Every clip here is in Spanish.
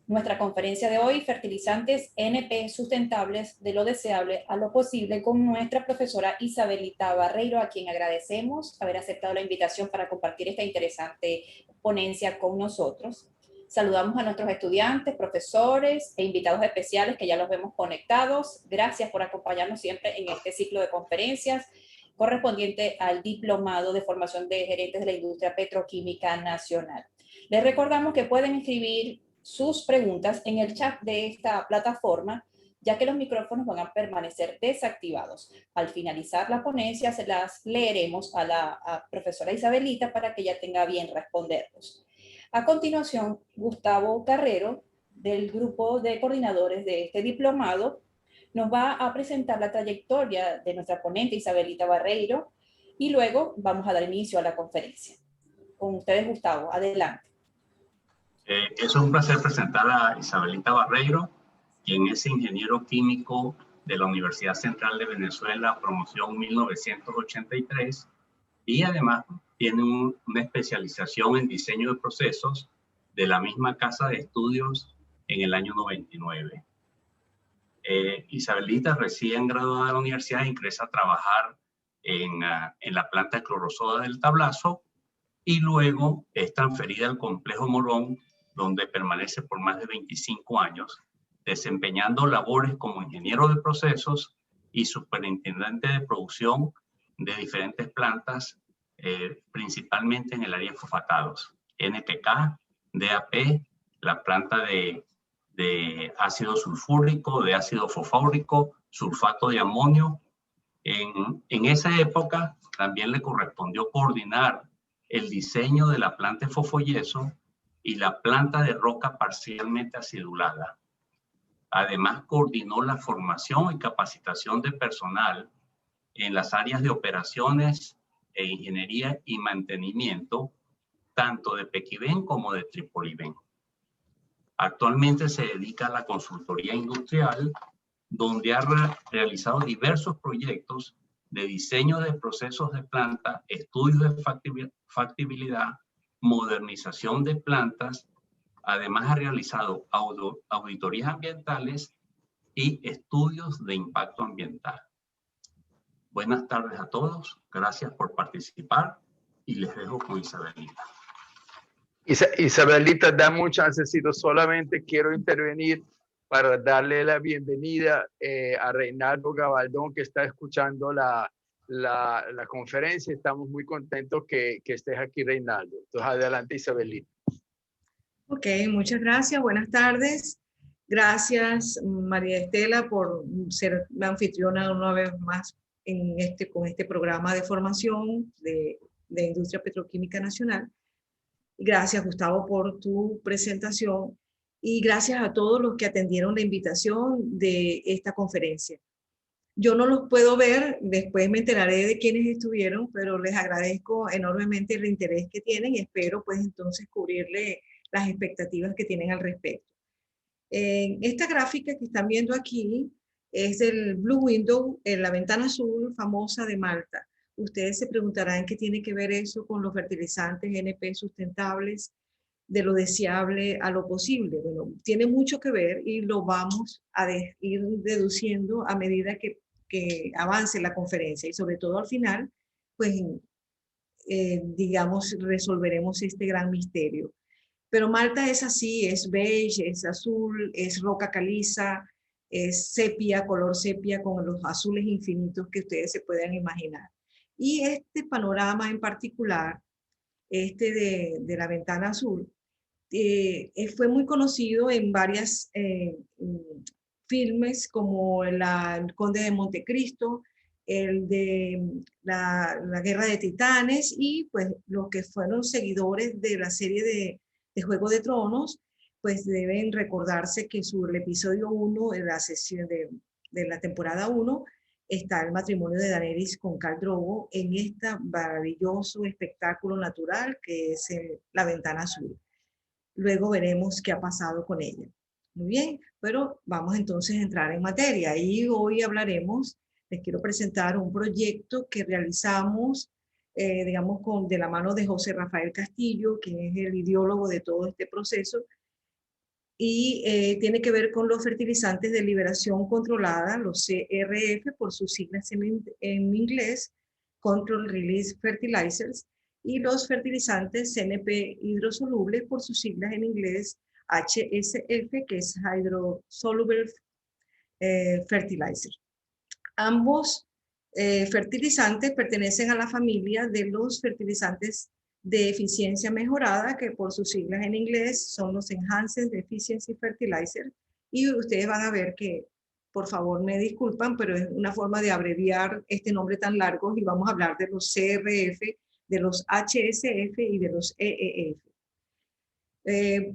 Nuestra conferencia de hoy, Fertilizantes NP Sustentables de lo Deseable a lo Posible, con nuestra profesora Isabelita Barreiro, a quien agradecemos haber aceptado la invitación para compartir esta interesante ponencia con nosotros. Saludamos a nuestros estudiantes, profesores e invitados especiales que ya los vemos conectados. Gracias por acompañarnos siempre en este ciclo de conferencias correspondiente al Diplomado de Formación de Gerentes de la Industria Petroquímica Nacional. Les recordamos que pueden escribir sus preguntas en el chat de esta plataforma, ya que los micrófonos van a permanecer desactivados. Al finalizar la ponencia, se las leeremos a la profesora Isabelita para que ella tenga bien responderlos. A continuación, Gustavo Carrero, del grupo de coordinadores de este diplomado, nos va a presentar la trayectoria de nuestra ponente Isabelita Barreiro y luego vamos a dar inicio a la conferencia. Con ustedes, Gustavo, adelante. Es un placer presentar a Isabelita Barreiro, quien es ingeniero químico de la Universidad Central de Venezuela, promoción 1983, y además tiene una especialización en diseño de procesos de la misma casa de estudios en el año 99. Isabelita, recién graduada de la universidad, ingresa a trabajar en la planta de clorosoda del Tablazo y luego es transferida al complejo Morón, donde permanece por más de 25 años, desempeñando labores como ingeniero de procesos y superintendente de producción de diferentes plantas, principalmente en el área de fosfatados, NPK, DAP, la planta de ácido sulfúrico, de ácido fosfórico, sulfato de amonio. En esa época también le correspondió coordinar el diseño de la planta de fosfoyeso y la planta de roca parcialmente acidulada. Además, coordinó la formación y capacitación de personal en las áreas de operaciones e ingeniería y mantenimiento, tanto de Pequibén como de Tripoliben. Actualmente se dedica a la consultoría industrial, donde ha realizado diversos proyectos de diseño de procesos de planta, estudios de factibilidad, modernización de plantas. Además ha realizado auditorías ambientales y estudios de impacto ambiental. Buenas tardes a todos, gracias por participar y les dejo con Isabelita. Isabelita, dame un chancecito, solamente quiero intervenir para darle la bienvenida a Reinaldo Gabaldón, que está escuchando la conferencia. Estamos muy contentos que estés aquí, Reinaldo. Entonces, adelante, Isabelita. Ok, muchas gracias. Buenas tardes. Gracias, María Estela, por ser la anfitriona una vez más con este programa de formación de Industria Petroquímica Nacional. Gracias, Gustavo, por tu presentación y gracias a todos los que atendieron la invitación de esta conferencia. Yo no los puedo ver, después me enteraré de quiénes estuvieron, pero les agradezco enormemente el interés que tienen y espero pues entonces cubrirle las expectativas que tienen al respecto. Esta gráfica que están viendo aquí es del Blue Window, en la ventana azul famosa de Malta. Ustedes se preguntarán qué tiene que ver eso con los fertilizantes NP sustentables, de lo deseable a lo posible. Bueno, tiene mucho que ver y lo vamos a ir deduciendo a medida que avance la conferencia y sobre todo al final, pues digamos, resolveremos este gran misterio. Pero Malta es así, es beige, es azul, es roca caliza, es sepia, color sepia con los azules infinitos que ustedes se puedan imaginar. Y este panorama en particular, este de la ventana azul, fue muy conocido en varias filmes como El Conde de Montecristo, el de la Guerra de Titanes y pues los que fueron seguidores de la serie de Juego de Tronos, pues deben recordarse que el episodio 1, en la sesión de la temporada 1, está el matrimonio de Daenerys con Khal Drogo en este maravilloso espectáculo natural que es la ventana azul. Luego veremos qué ha pasado con ella. Muy bien, pero vamos entonces a entrar en materia y hoy les quiero presentar un proyecto que realizamos digamos, de la mano de José Rafael Castillo, que es el ideólogo de todo este proceso, y tiene que ver con los fertilizantes de liberación controlada, los CRF por sus siglas en inglés, Control Release Fertilizers, y los fertilizantes CNP hidrosolubles por sus siglas en inglés HSF, que es Hydrosoluble Fertilizer. Ambos fertilizantes pertenecen a la familia de los fertilizantes de eficiencia mejorada, que por sus siglas en inglés son los Enhanced Efficiency Fertilizer, y ustedes van a ver que, por favor me disculpan, pero es una forma de abreviar este nombre tan largo, y vamos a hablar de los CRF, de los HSF y de los EEF.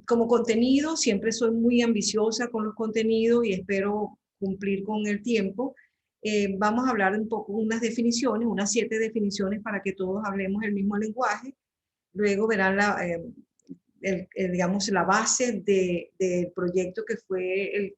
Como contenido, siempre soy muy ambiciosa con los contenidos y espero cumplir con el tiempo. Vamos a hablar un poco, unas definiciones, unas 7 definiciones para que todos hablemos el mismo lenguaje. Luego verán digamos, la base del proyecto, que fue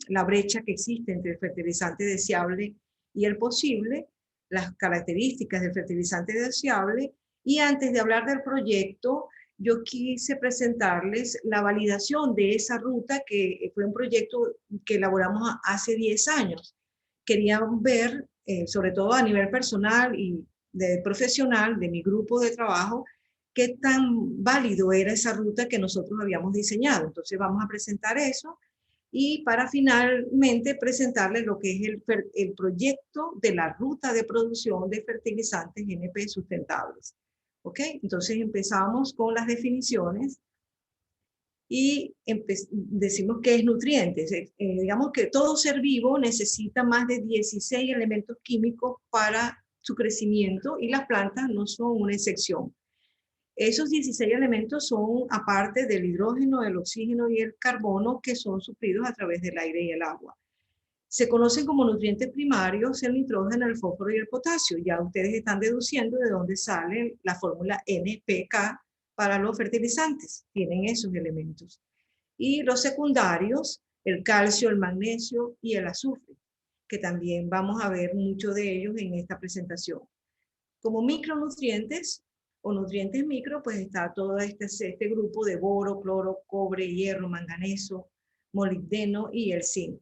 la brecha que existe entre el fertilizante deseable y el posible, las características del fertilizante deseable. Y antes de hablar del proyecto, yo quise presentarles la validación de esa ruta, que fue un proyecto que elaboramos hace 10 años. Queríamos ver, sobre todo a nivel personal y profesional de mi grupo de trabajo, qué tan válido era esa ruta que nosotros habíamos diseñado. Entonces vamos a presentar eso y para finalmente presentarles lo que es el proyecto de la ruta de producción de fertilizantes NP sustentables. ¿Ok? Entonces empezamos con las definiciones y decimos qué es nutrientes. Digamos que todo ser vivo necesita más de 16 elementos químicos para su crecimiento y las plantas no son una excepción. Esos 16 elementos son, aparte del hidrógeno, el oxígeno y el carbono, que son suplidos a través del aire y el agua. Se conocen como nutrientes primarios el nitrógeno, el fósforo y el potasio. Ya ustedes están deduciendo de dónde sale la fórmula NPK para los fertilizantes. Tienen esos elementos. Y los secundarios, el calcio, el magnesio y el azufre, que también vamos a ver mucho de ellos en esta presentación. Como micronutrientes o nutrientes micro, pues está todo este grupo de boro, cloro, cobre, hierro, manganeso, molibdeno y el zinc.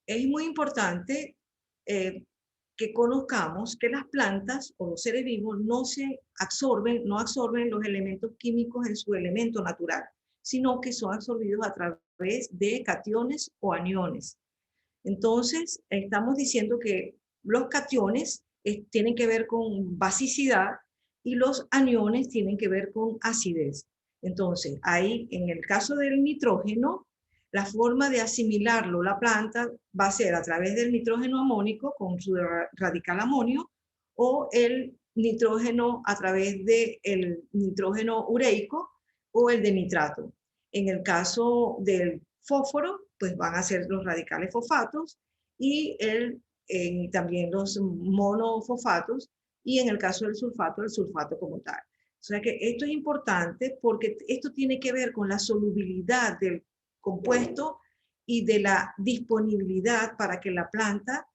Es muy importante que conozcamos que las plantas o los seres vivos no absorben los elementos químicos en su elemento natural, sino que son absorbidos a través de cationes o aniones. Entonces, estamos diciendo que los cationes tienen que ver con basicidad y los aniones tienen que ver con acidez. Entonces, ahí, en el caso del nitrógeno, la forma de asimilarlo la planta va a ser a través del nitrógeno amónico con su radical amonio, o el nitrógeno a través del nitrógeno ureico o el de nitrato. En el caso del fósforo, pues van a ser los radicales fosfatos y también los monofosfatos, y en el caso del sulfato, el sulfato como tal. O sea que esto es importante porque esto tiene que ver con la solubilidad del compuesto y de la disponibilidad para que la planta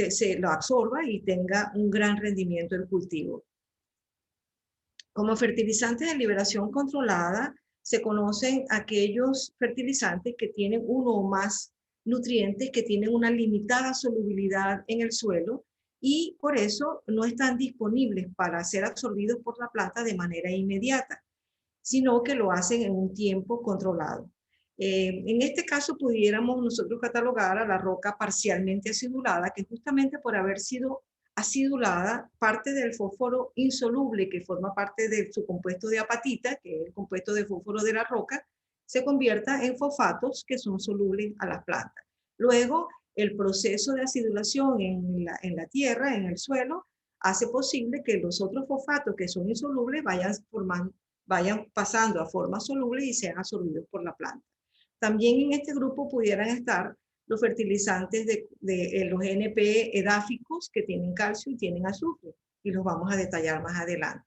se lo absorba y tenga un gran rendimiento del cultivo. Como fertilizantes de liberación controlada, se conocen aquellos fertilizantes que tienen uno o más nutrientes que tienen una limitada solubilidad en el suelo y por eso no están disponibles para ser absorbidos por la planta de manera inmediata, sino que lo hacen en un tiempo controlado. En este caso pudiéramos nosotros catalogar a la roca parcialmente acidulada, que justamente por haber sido acidulada, parte del fósforo insoluble que forma parte de su compuesto de apatita, que es el compuesto de fósforo de la roca, se convierta en fosfatos que son solubles a las plantas. Luego, el proceso de acidulación en la tierra, en el suelo, hace posible que los otros fosfatos que son insolubles vayan pasando a forma soluble y sean absorbidos por la planta. También en este grupo pudieran estar los fertilizantes de los NP edáficos que tienen calcio y tienen azufre, y los vamos a detallar más adelante.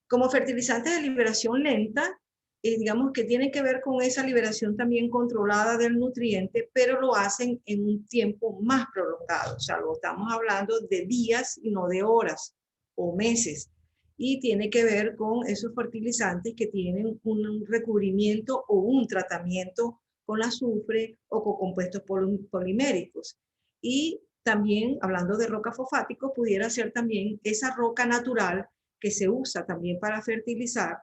Como fertilizantes de liberación lenta, digamos que tienen que ver con esa liberación también controlada del nutriente, pero lo hacen en un tiempo más prolongado. O sea, lo estamos hablando de días y no de horas o meses. y tiene que ver con esos fertilizantes que tienen un recubrimiento o un tratamiento con azufre o con compuestos poliméricos. Y también, hablando de roca fosfático, pudiera ser también esa roca natural que se usa también para fertilizar,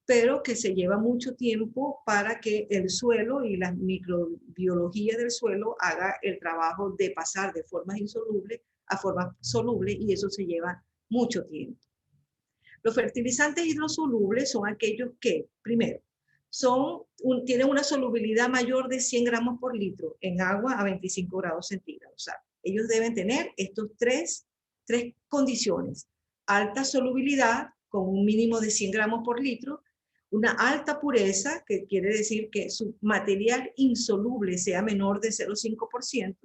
pero que se lleva mucho tiempo para que el suelo y la microbiología del suelo haga el trabajo de pasar de formas insolubles a formas solubles, y eso se lleva mucho tiempo. Los fertilizantes hidrosolubles son aquellos que, primero, tienen una solubilidad mayor de 100 gramos por litro en agua a 25 grados centígrados. O sea, ellos deben tener estos tres condiciones: alta solubilidad con un mínimo de 100 gramos por litro, una alta pureza, que quiere decir que su material insoluble sea menor de 0,5%,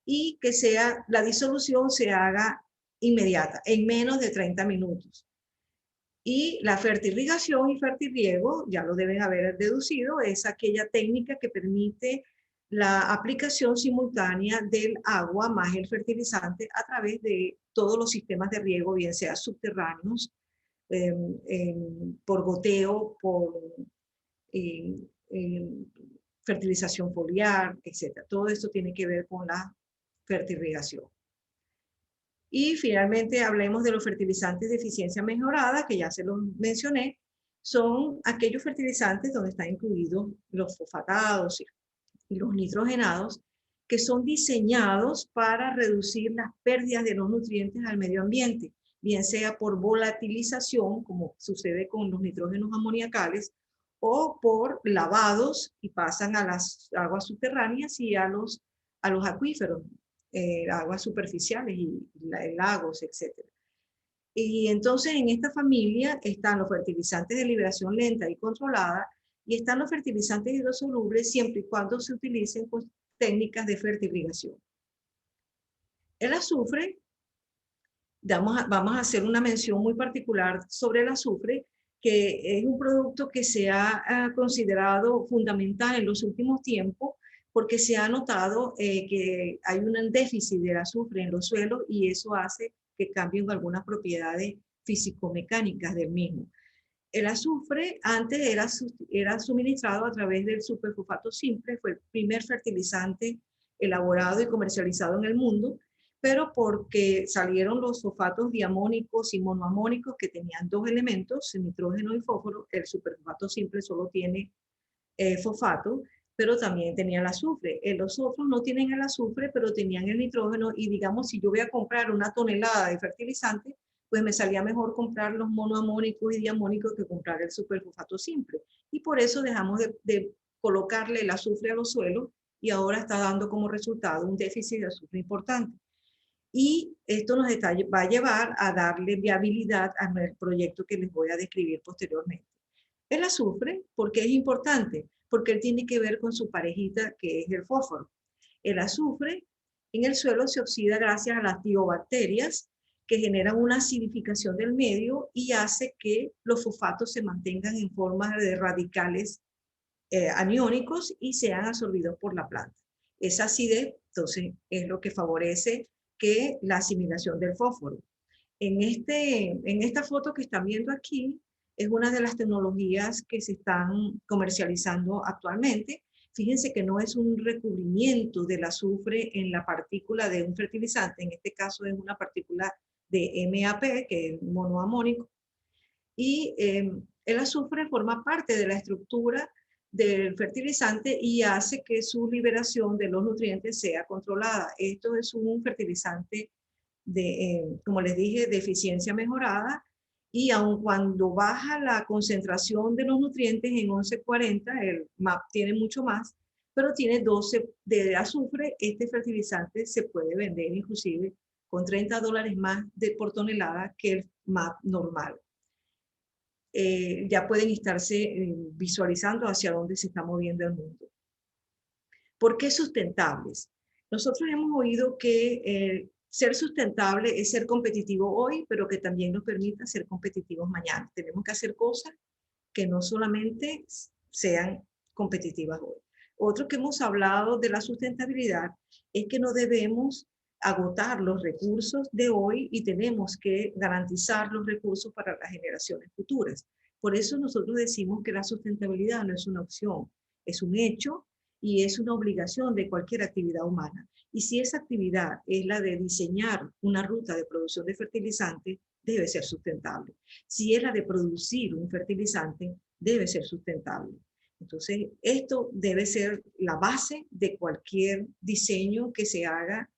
y que la disolución se haga inmediata, en menos de 30 minutos. Y la fertirrigación y fertirriego, ya lo deben haber deducido, es aquella técnica que permite la aplicación simultánea del agua más el fertilizante a través de todos los sistemas de riego, bien sea subterráneos, por goteo, por fertilización foliar, etc. Todo esto tiene que ver con la fertirrigación. Y finalmente hablemos de los fertilizantes de eficiencia mejorada, que ya se los mencioné. Son aquellos fertilizantes donde están incluidos los fosfatados y los nitrogenados, que son diseñados para reducir las pérdidas de los nutrientes al medio ambiente, bien sea por volatilización, como sucede con los nitrógenos amoniacales, o por lavados y pasan a las aguas subterráneas y a los acuíferos, aguas superficiales y lagos, etc. Y entonces en esta familia están los fertilizantes de liberación lenta y controlada, y están los fertilizantes hidrosolubles siempre y cuando se utilicen con técnicas de fertirrigación. El azufre, vamos a hacer una mención muy particular sobre el azufre, que es un producto que se ha considerado fundamental en los últimos tiempos, porque se ha notado que hay un déficit del azufre en los suelos, y eso hace que cambien algunas propiedades físico-mecánicas del mismo. El azufre antes era suministrado a través del superfosfato simple, fue el primer fertilizante elaborado y comercializado en el mundo, pero porque salieron los fosfatos diamónicos y monoamónicos que tenían dos elementos, nitrógeno y fósforo, el superfosfato simple solo tiene fosfato, pero también tenía el azufre. Los otros no tienen el azufre, pero tenían el nitrógeno, y digamos, si yo voy a comprar una tonelada de fertilizante, pues me salía mejor comprar los monoamónicos y diamónicos que comprar el superfosfato simple. Y por eso dejamos de colocarle el azufre a los suelos, y ahora está dando como resultado un déficit de azufre importante. Y esto nos va a llevar a darle viabilidad al proyecto que les voy a describir posteriormente. El azufre, ¿por qué es importante? Porque él tiene que ver con su parejita, que es el fósforo. El azufre en el suelo se oxida gracias a las tiobacterias, que generan una acidificación del medio y hace que los fosfatos se mantengan en forma de radicales aniónicos y sean absorbidos por la planta. Esa acidez, entonces, es lo que favorece que la asimilación del fósforo. En esta foto que están viendo aquí, es una de las tecnologías que se están comercializando actualmente. Fíjense que no es un recubrimiento del azufre en la partícula de un fertilizante, en este caso es una partícula de MAP, que es monoamónico, y el azufre forma parte de la estructura del fertilizante y hace que su liberación de los nutrientes sea controlada. Esto es un fertilizante como les dije, de eficiencia mejorada, y aun cuando baja la concentración de los nutrientes en 1140, el MAP tiene mucho más, pero tiene 12 de azufre. Este fertilizante se puede vender inclusive con $30 más por tonelada que el MAP normal. Ya pueden estarse visualizando hacia dónde se está moviendo el mundo. ¿Por qué sustentables? Nosotros hemos oído que ser sustentable es ser competitivo hoy, pero que también nos permita ser competitivos mañana. Tenemos que hacer cosas que no solamente sean competitivas hoy. Otro que hemos hablado de la sustentabilidad es que no debemos agotar los recursos de hoy y tenemos que garantizar los recursos para las generaciones futuras. Por eso nosotros decimos que la sustentabilidad no es una opción, es un hecho y es una obligación de cualquier actividad humana. Y si esa actividad es la de diseñar una ruta de producción de fertilizantes, debe ser sustentable. Si es la de producir un fertilizante, debe ser sustentable. Entonces, esto debe ser la base de cualquier diseño que se haga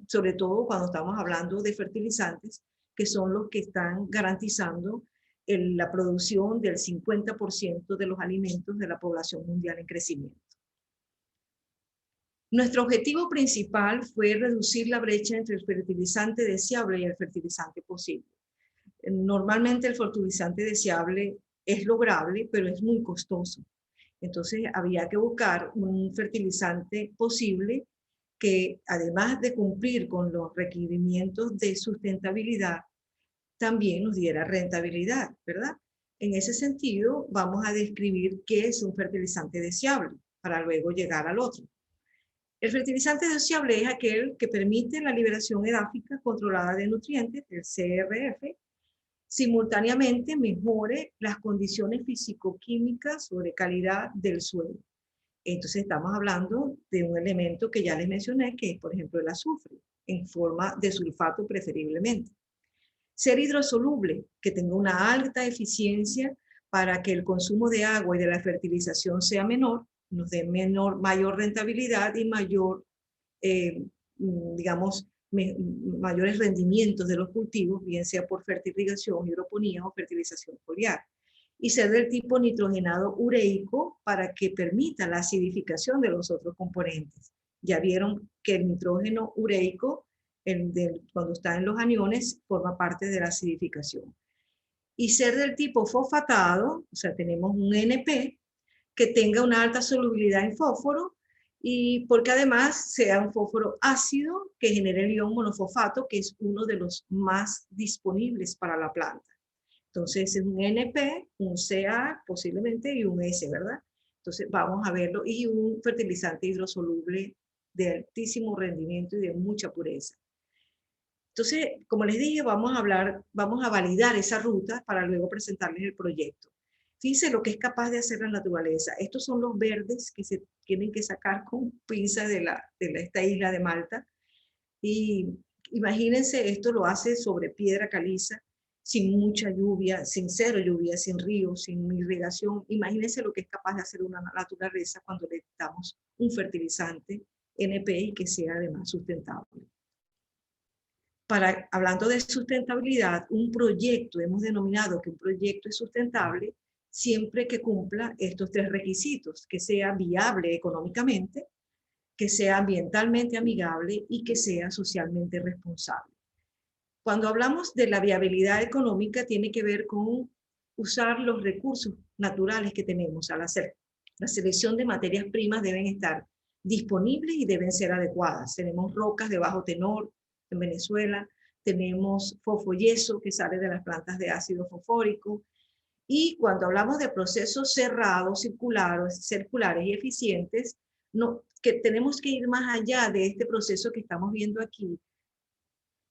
sobre todo cuando estamos hablando de fertilizantes, que son los que están garantizando la producción del 50% de los alimentos de la población mundial en crecimiento. Nuestro objetivo principal fue reducir la brecha entre el fertilizante deseable y el fertilizante posible. Normalmente el fertilizante deseable es lograble, pero es muy costoso. Entonces había que buscar un fertilizante posible que, además de cumplir con los requerimientos de sustentabilidad, también nos diera rentabilidad, ¿verdad? En ese sentido, vamos a describir qué es un fertilizante deseable para luego llegar al otro. El fertilizante deseable es aquel que permite la liberación edáfica controlada de nutrientes, el CRF, simultáneamente mejore las condiciones físico-químicas o de calidad del suelo. Entonces estamos hablando de un elemento que ya les mencioné, que es, por ejemplo, el azufre, en forma de sulfato preferiblemente. Ser hidrosoluble, que tenga una alta eficiencia para que el consumo de agua y de la fertilización sea menor, nos dé mayor rentabilidad y mayor, digamos, mayores rendimientos de los cultivos, bien sea por fertilización, hidroponía o fertilización foliar. Y ser del tipo nitrogenado ureico para que permita la acidificación de los otros componentes. Ya vieron que el nitrógeno ureico, cuando está en los aniones, forma parte de la acidificación. Y ser del tipo fosfatado, o sea, tenemos un NP, que tenga una alta solubilidad en fósforo, y porque además sea un fósforo ácido que genere el ion monofosfato, que es uno de los más disponibles para la planta. Entonces es un NP, un Ca posiblemente y un S, ¿verdad? Entonces vamos a verlo, y un fertilizante hidrosoluble de altísimo rendimiento y de mucha pureza. Entonces, como les dije, vamos a validar esa ruta para luego presentarles el proyecto. Fíjense lo que es capaz de hacer la naturaleza. Estos son los verdes que se tienen que sacar con pinza de esta isla de Malta. Y imagínense, esto lo hace sobre piedra caliza, sin mucha lluvia, sin cero lluvia, sin ríos, sin irrigación. Imagínense lo que es capaz de hacer una naturaleza cuando le damos un fertilizante NPI que sea además sustentable. Hablando de sustentabilidad, un proyecto, hemos denominado que un proyecto es sustentable siempre que cumpla estos tres requisitos: que sea viable económicamente, que sea ambientalmente amigable y que sea socialmente responsable. Cuando hablamos de la viabilidad económica, tiene que ver con usar los recursos naturales que tenemos al hacer. La selección de materias primas deben estar disponibles y deben ser adecuadas. Tenemos rocas de bajo tenor en Venezuela, tenemos fosfoyeso que sale de las plantas de ácido fosfórico, y cuando hablamos de procesos cerrados, circulares y eficientes, que tenemos que ir más allá de este proceso que estamos viendo aquí,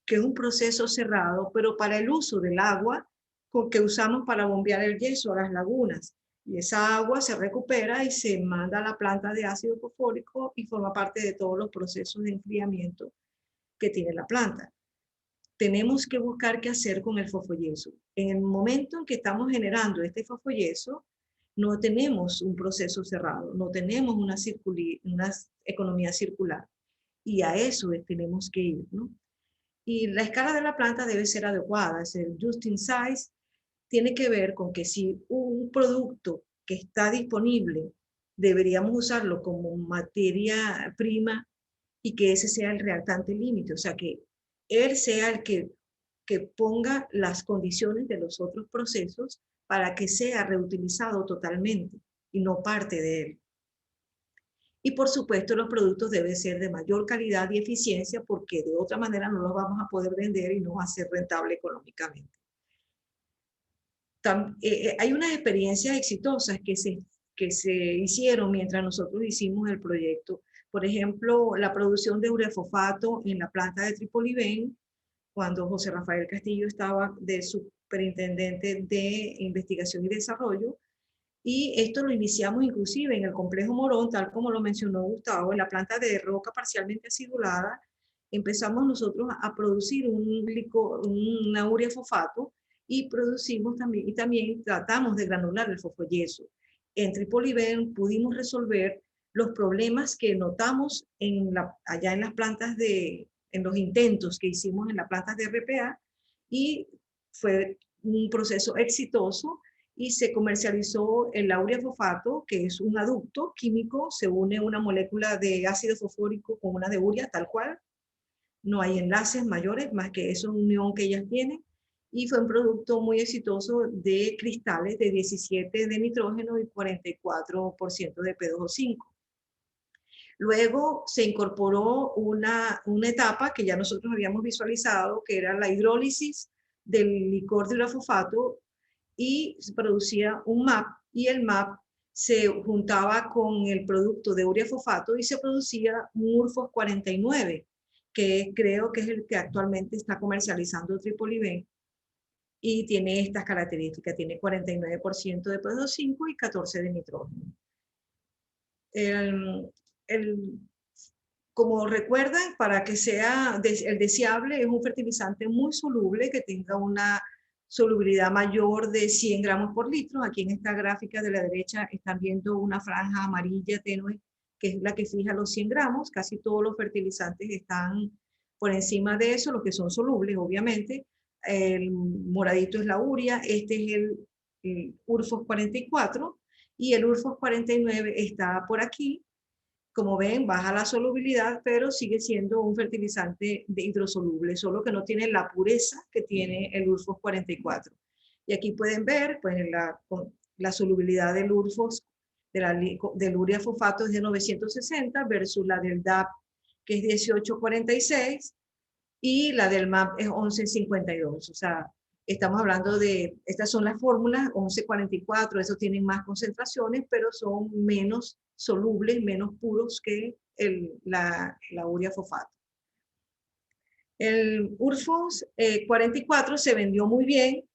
que es un proceso cerrado, pero para el uso del agua que usamos para bombear el yeso a las lagunas. Y esa agua se recupera y se manda a la planta de ácido fosfórico y forma parte de todos los procesos de enfriamiento que tiene la planta. Tenemos que buscar qué hacer con el fosfoyeso. En el momento en que estamos generando este fosfoyeso, no tenemos un proceso cerrado, no tenemos una economía circular. Y a eso tenemos que ir, ¿no? Y la escala de la planta debe ser adecuada. Es el just in size. Tiene que ver con que si un producto que está disponible, deberíamos usarlo como materia prima y que ese sea el reactante límite. O sea, que él sea el que ponga las condiciones de los otros procesos para que sea reutilizado totalmente y no parte de él. Y por supuesto los productos deben ser de mayor calidad y eficiencia, porque de otra manera no los vamos a poder vender y no va a ser rentable económicamente. Hay unas experiencias exitosas que se hicieron mientras nosotros hicimos el proyecto. Por ejemplo, la producción de ureafosfato en la planta de Tripoliben, cuando José Rafael Castillo estaba de superintendente de investigación y desarrollo, y esto lo iniciamos inclusive en el complejo Morón, tal como lo mencionó Gustavo, en la planta de roca parcialmente acidulada. Empezamos nosotros a producir un ureafosfato y producimos también, y también tratamos de granular el fosfoyeso. En Tripoliben pudimos resolver los problemas que notamos allá en las plantas en los intentos que hicimos en las plantas de RPA, y fue un proceso exitoso y se comercializó el ureafosfato, que es un aducto químico, se une una molécula de ácido fosfórico con una de urea, tal cual. No hay enlaces mayores más que esa unión que ellas tienen, y fue un producto muy exitoso de cristales de 17 de nitrógeno y 44% de P2O5. Luego se incorporó una etapa que ya nosotros habíamos visualizado, que era la hidrólisis del licor de ureafosfato, y se producía un MAP, y el MAP se juntaba con el producto de ureafosfato y se producía un Urfos 49, que creo que es el que actualmente está comercializando Tripoliben, y tiene estas características, tiene 49% de P2O5 y 14 de nitrógeno. Como recuerdan, para que sea el deseable, es un fertilizante muy soluble, que tenga una solubilidad mayor de 100 gramos por litro. Aquí en esta gráfica de la derecha están viendo una franja amarilla tenue, que es la que fija los 100 gramos. Casi todos los fertilizantes están por encima de eso, los que son solubles, obviamente. El moradito es la urea, este es el Urfos 44, y el Urfos 49 está por aquí. Como ven, baja la solubilidad, pero sigue siendo un fertilizante de hidrosoluble, solo que no tiene la pureza que tiene el Urfos 44. Y aquí pueden ver pues, la solubilidad del Urfos, del ureafosfato es de 960 versus la del DAP, que es 1846, y la del MAP es 1152. O sea, estamos hablando de, estas son las fórmulas, 1144, esos tienen más concentraciones, pero son menos solubles, menos puros que la ureafosfato. El Urfos 44 se vendió muy bien,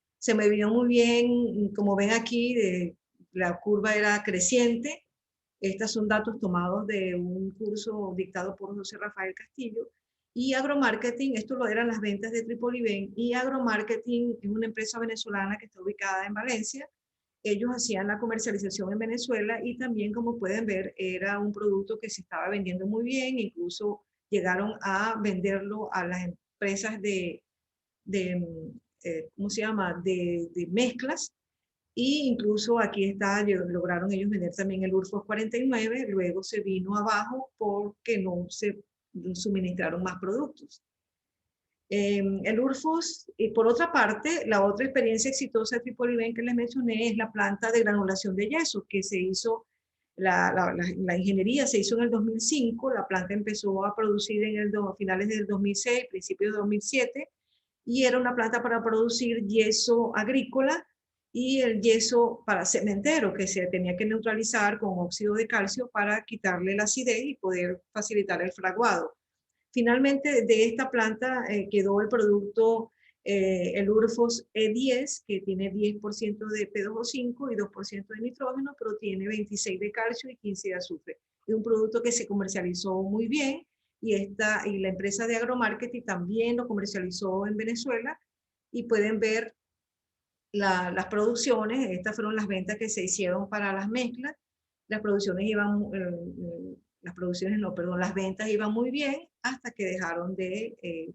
como ven aquí, la curva era creciente. Estos son datos tomados de un curso dictado por José Rafael Castillo. Y Agromarketing, esto lo eran las ventas de Tripoliben, y Agromarketing es una empresa venezolana que está ubicada en Valencia. Ellos hacían la comercialización en Venezuela, y también, como pueden ver, era un producto que se estaba vendiendo muy bien. Incluso llegaron a venderlo a las empresas ¿cómo se llama?, de mezclas. Y incluso aquí está, lograron ellos vender también el Urfos 49, luego se vino abajo porque no se suministraron más productos. El Urfos, y por otra parte, la otra experiencia exitosa de Tripoliben que les mencioné es la planta de granulación de yeso, que se hizo, la ingeniería se hizo en el 2005, la planta empezó a producir finales del 2006, principios de 2007, y era una planta para producir yeso agrícola y el yeso para cementero, que se tenía que neutralizar con óxido de calcio para quitarle la acidez y poder facilitar el fraguado. Finalmente, de esta planta quedó el producto, el Urfos E10, que tiene 10% de P2O5 y 2% de nitrógeno, pero tiene 26 de calcio y 15 de azufre. Es un producto que se comercializó muy bien, y la empresa de Agromarketing también lo comercializó en Venezuela, y pueden ver las producciones. Estas fueron las ventas que se hicieron para las mezclas. Las ventas iban muy bien hasta que dejaron de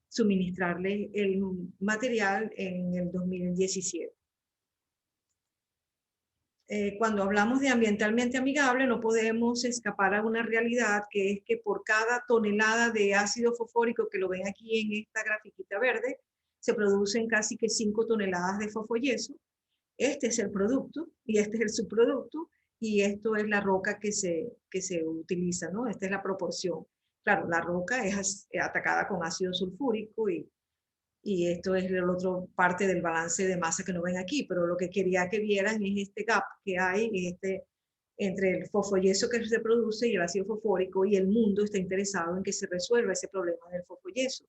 suministrarle el material en el 2017. Cuando hablamos de ambientalmente amigable, no podemos escapar a una realidad, que es que por cada tonelada de ácido fosfórico, que lo ven aquí en esta grafiquita verde, se producen casi que 5 toneladas de fosfoyeso. Este es el producto, y este es el subproducto, y esto es la roca que se utiliza, ¿no? Esta es la proporción. Claro, la roca es atacada con ácido sulfúrico, y esto es la otra parte del balance de masa que no ven aquí, pero lo que quería que vieran es este gap que hay, entre el fosfoyeso que se produce y el ácido fosfórico, y el mundo está interesado en que se resuelva ese problema del fosfoyeso.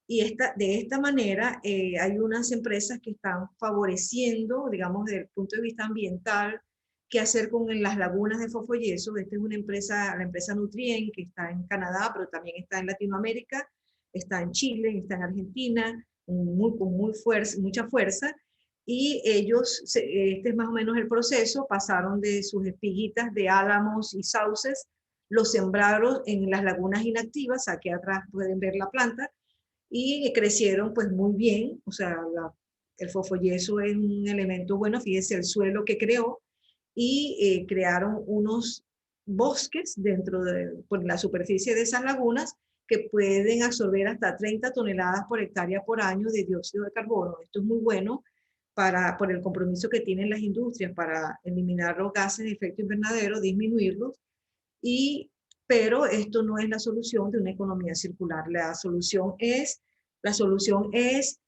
Y de esta manera hay unas empresas que están favoreciendo, digamos, desde el punto de vista ambiental, qué hacer con las lagunas de fosfoyeso. Esta es una empresa, la empresa Nutrien, que está en Canadá, pero también está en Latinoamérica, está en Chile, está en Argentina, con mucha fuerza. Y ellos, este es más o menos el proceso, pasaron de sus espiguitas de álamos y sauces, los sembraron en las lagunas inactivas, aquí atrás pueden ver la planta, y crecieron pues muy bien. O sea, el fosfoyeso es un elemento bueno, fíjese el suelo que creó, y crearon unos bosques por la superficie de esas lagunas que pueden absorber hasta 30 toneladas por hectárea por año de dióxido de carbono. Esto es muy bueno por el compromiso que tienen las industrias para eliminar los gases de efecto invernadero, disminuirlos, pero esto no es la solución de una economía circular. La solución es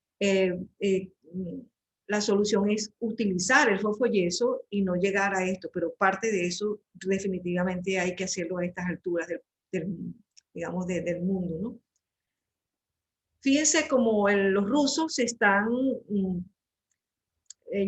utilizar el fosfoyeso y no llegar a esto, pero parte de eso definitivamente hay que hacerlo a estas alturas digamos, del mundo, ¿no? Fíjense cómo los rusos están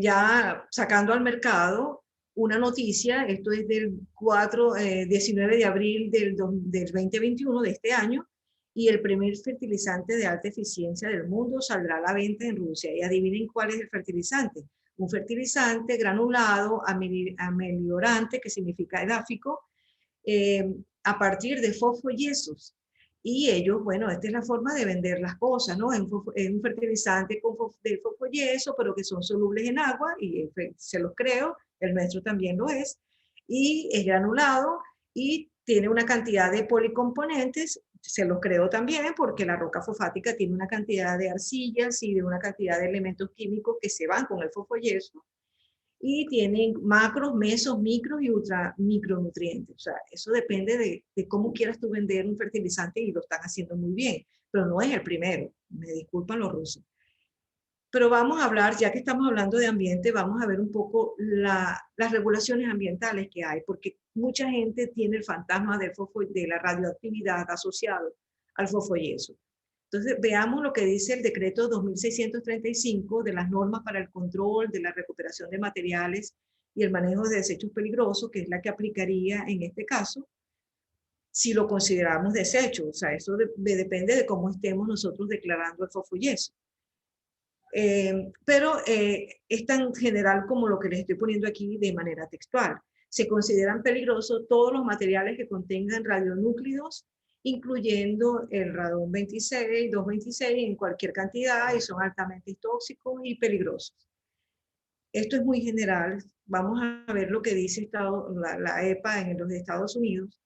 ya sacando al mercado una noticia. Esto es del 19 de abril del 2021 de este año, y el primer fertilizante de alta eficiencia del mundo saldrá a la venta en Rusia. Y adivinen cuál es el fertilizante. Un fertilizante granulado ameliorante, que significa edáfico, a partir de fosfoyesos. Y ellos, bueno, esta es la forma de vender las cosas, ¿no? Es un fertilizante de fosfoyeso, pero que son solubles en agua, y se los creo, el nuestro también lo es, y es granulado, y tiene una cantidad de policomponentes, se los creo también, porque la roca fosfática tiene una cantidad de arcillas y de una cantidad de elementos químicos que se van con el fosfoyeso, y tienen macros, mesos, micros y ultra micronutrientes. O sea, eso depende de cómo quieras tú vender un fertilizante, y lo están haciendo muy bien, pero no es el primero. Me disculpan los rusos. Pero vamos a hablar, ya que estamos hablando de ambiente, vamos a ver un poco las regulaciones ambientales que hay, porque mucha gente tiene el fantasma de la radioactividad asociado al fosfoyeso. Entonces, veamos lo que dice el decreto 2635 de las normas para el control de la recuperación de materiales y el manejo de desechos peligrosos, que es la que aplicaría en este caso, si lo consideramos desecho. O sea, eso depende de cómo estemos nosotros declarando el fosfoyeso. Pero es tan general como lo que les estoy poniendo aquí de manera textual. Se consideran peligrosos todos los materiales que contengan radionúclidos, incluyendo el radón 26, 226 en cualquier cantidad, y son altamente tóxicos y peligrosos. Esto es muy general. Vamos a ver lo que dice la EPA en los Estados Unidos,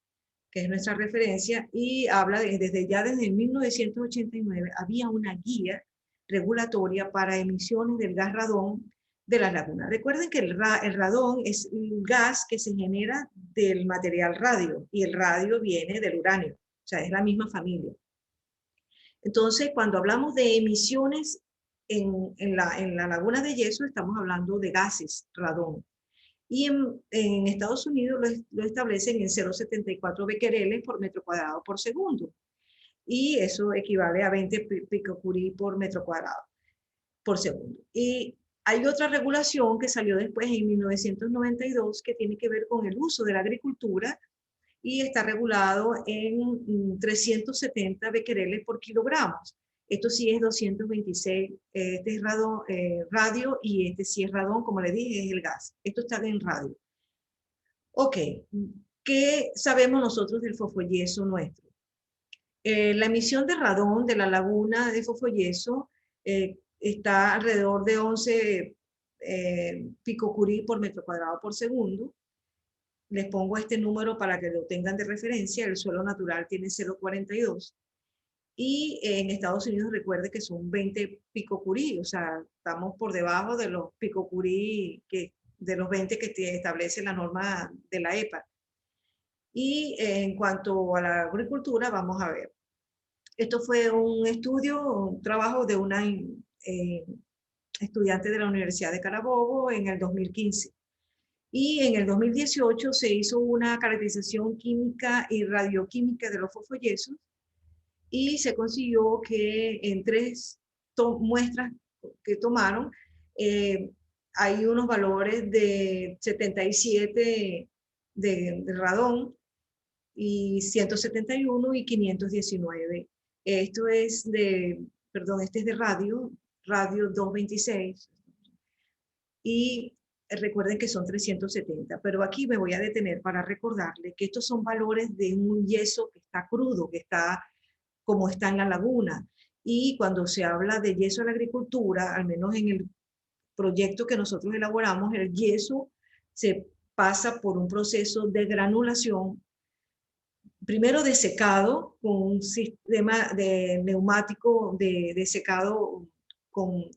que es nuestra referencia, y habla desde 1989 había una guía regulatoria para emisiones del gas radón de las lagunas. Recuerden que el radón es un gas que se genera del material radio, y el radio viene del uranio. O sea, es la misma familia. Entonces, cuando hablamos de emisiones en la laguna de yeso, estamos hablando de gases radón. Y en Estados Unidos lo establecen en 0,74 becquereles por metro cuadrado por segundo. Y eso equivale a 20 picocurie por metro cuadrado por segundo. Y hay otra regulación que salió después en 1992 que tiene que ver con el uso de la agricultura, y está regulado en 370 becquereles por kilogramos. Esto sí es 226, este es radio, y este sí es radón, como le dije, es el gas. Esto está en radio. Ok, ¿qué sabemos nosotros del fosfoyeso nuestro? La emisión de radón de la laguna de fosfoyeso está alrededor de 11 picocurie por metro cuadrado por segundo. Les pongo este número para que lo tengan de referencia. El suelo natural tiene 0,42. Y en Estados Unidos, recuerde que son 20 picocurie, o sea, estamos por debajo de los picocurie, de los 20 que establece la norma de la EPA. Y en cuanto a la agricultura, vamos a ver. Esto fue un estudio, un trabajo de una estudiante de la Universidad de Carabobo en el 2015. Y en el 2018 se hizo una caracterización química y radioquímica de los fosfoyesos y se consiguió que en 3 muestras que tomaron hay unos valores de 77 de radón y 171 y 519. Esto es de, perdón, este es de radio 226. Y recuerden que son 370, pero aquí me voy a detener para recordarles que estos son valores de un yeso que está crudo, que está como está en la laguna. Y cuando se habla de yeso en la agricultura, al menos en el proyecto que nosotros elaboramos, el yeso se pasa por un proceso de granulación, primero de secado con un sistema de neumático de secado con,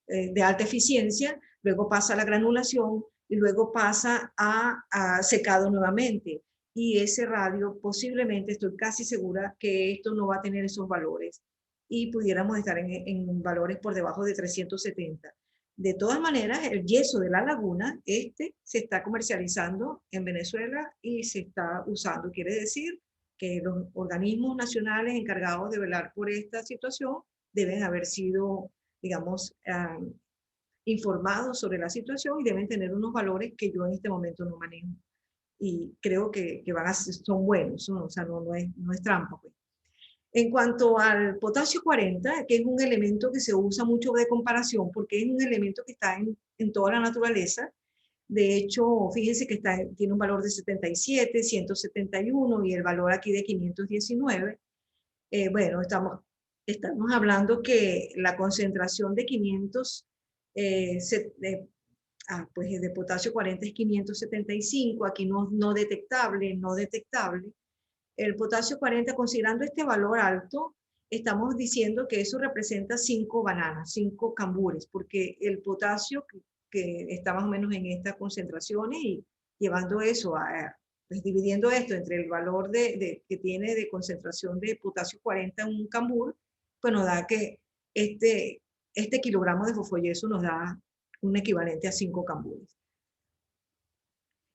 de alta eficiencia, luego pasa a la granulación y luego pasa a secado nuevamente. Y ese radio posiblemente, estoy casi segura que esto no va a tener esos valores y pudiéramos estar en valores por debajo de 370. De todas maneras, el yeso de la laguna, se está comercializando en Venezuela y se está usando. Quiere decir que los organismos nacionales encargados de velar por esta situación deben haber sido, digamos, informados sobre la situación y deben tener unos valores que yo en este momento no manejo. Y creo que son buenos, ¿no? O sea, no es trampa, pues. En cuanto al potasio 40, que es un elemento que se usa mucho de comparación porque es un elemento que está en toda la naturaleza. De hecho, fíjense que tiene un valor de 77, 171 y el valor aquí de 519. Bueno, estamos hablando que la concentración de 500, pues de potasio 40 es 575, aquí no detectable. El potasio 40, considerando este valor alto, estamos diciendo que eso representa 5 bananas, 5 cambures, porque el potasio que está más o menos en estas concentraciones y llevando eso, pues dividiendo esto entre el valor que tiene de concentración de potasio 40 en un cambur, pues nos da que este kilogramo de fosfoyeso nos da un equivalente a 5 cambures.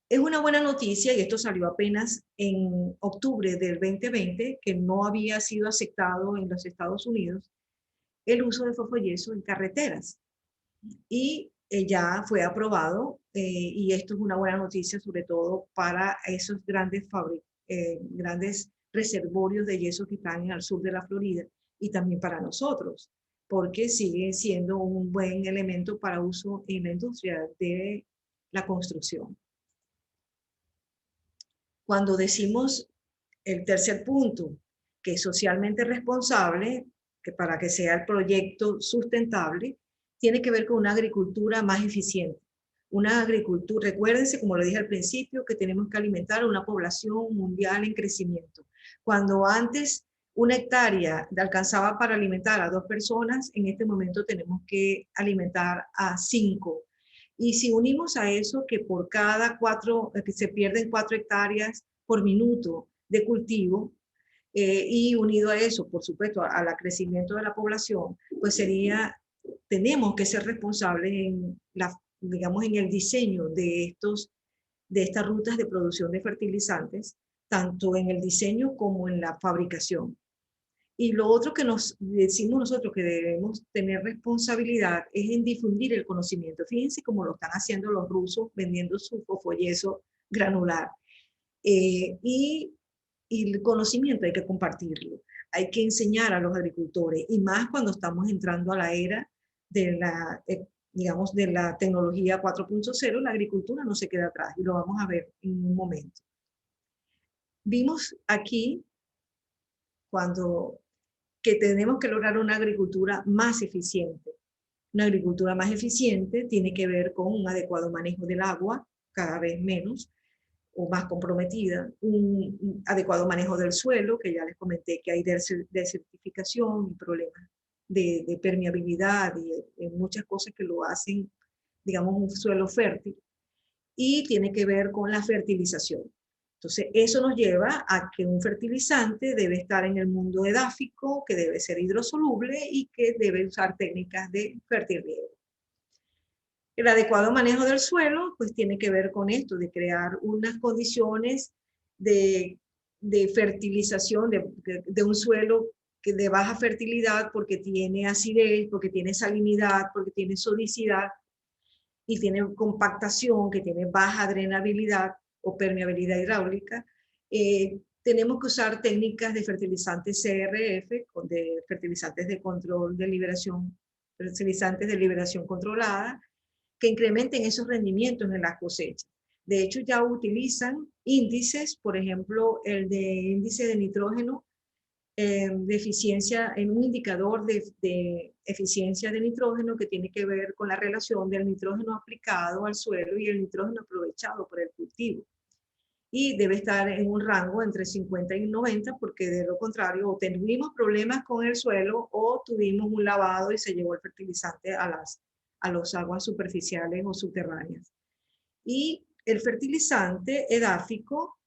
Es una buena noticia, y esto salió apenas en octubre del 2020, que no había sido aceptado en los Estados Unidos el uso de fosfoyeso en carreteras. Y ya fue aprobado, y esto es una buena noticia, sobre todo para esos grandes reservorios de yeso que están al sur de la Florida, y también para nosotros, porque sigue siendo un buen elemento para uso en la industria de la construcción. Cuando decimos el tercer punto, que es socialmente responsable, que para que sea el proyecto sustentable, tiene que ver con una agricultura más eficiente. Una agricultura, recuérdense, como lo dije al principio, que tenemos que alimentar a una población mundial en crecimiento. Cuando antes una hectárea alcanzaba para alimentar a 2 personas, en este momento tenemos que alimentar a 5. Y si unimos a eso que por cada 4, que se pierden 4 hectáreas por minuto de cultivo, y unido a eso, por supuesto, al crecimiento de la población, pues tenemos que ser responsables digamos, en el diseño de estas rutas de producción de fertilizantes, tanto en el diseño como en la fabricación. Y lo otro que nos decimos nosotros que debemos tener responsabilidad es en difundir el conocimiento. Fíjense cómo lo están haciendo los rusos vendiendo su fosfoyeso granular. Y el conocimiento hay que compartirlo. Hay que enseñar a los agricultores, y más cuando estamos entrando a la era de digamos, de la tecnología 4.0, la agricultura no se queda atrás, y lo vamos a ver en un momento. Vimos aquí que tenemos que lograr una agricultura más eficiente. Una agricultura más eficiente tiene que ver con un adecuado manejo del agua, cada vez menos, o más comprometida, un adecuado manejo del suelo, que ya les comenté que hay desertificación y problemas de permeabilidad y muchas cosas que lo hacen, digamos, un suelo fértil, y tiene que ver con la fertilización. Entonces, eso nos lleva a que un fertilizante debe estar en el mundo edáfico, que debe ser hidrosoluble y que debe usar técnicas de fertirriego. El adecuado manejo del suelo, pues tiene que ver con esto, de crear unas condiciones de fertilización de un suelo de baja fertilidad porque tiene acidez, porque tiene salinidad, porque tiene sodicidad y tiene compactación, que tiene baja drenabilidad o permeabilidad hidráulica. Tenemos que usar técnicas de fertilizantes CRF, de fertilizantes de control de liberación, fertilizantes de liberación controlada, que incrementen esos rendimientos en las cosechas. De hecho, ya utilizan índices, por ejemplo, el de índice de nitrógeno de eficiencia, en un indicador de eficiencia de nitrógeno que tiene que ver con la relación del nitrógeno aplicado al suelo y el nitrógeno aprovechado por el cultivo. Y debe estar en un rango entre 50 y 90, porque de lo contrario o tuvimos problemas con el suelo o tuvimos un lavado y se llevó el fertilizante a las aguas superficiales o subterráneas. Y el fertilizante edáfico,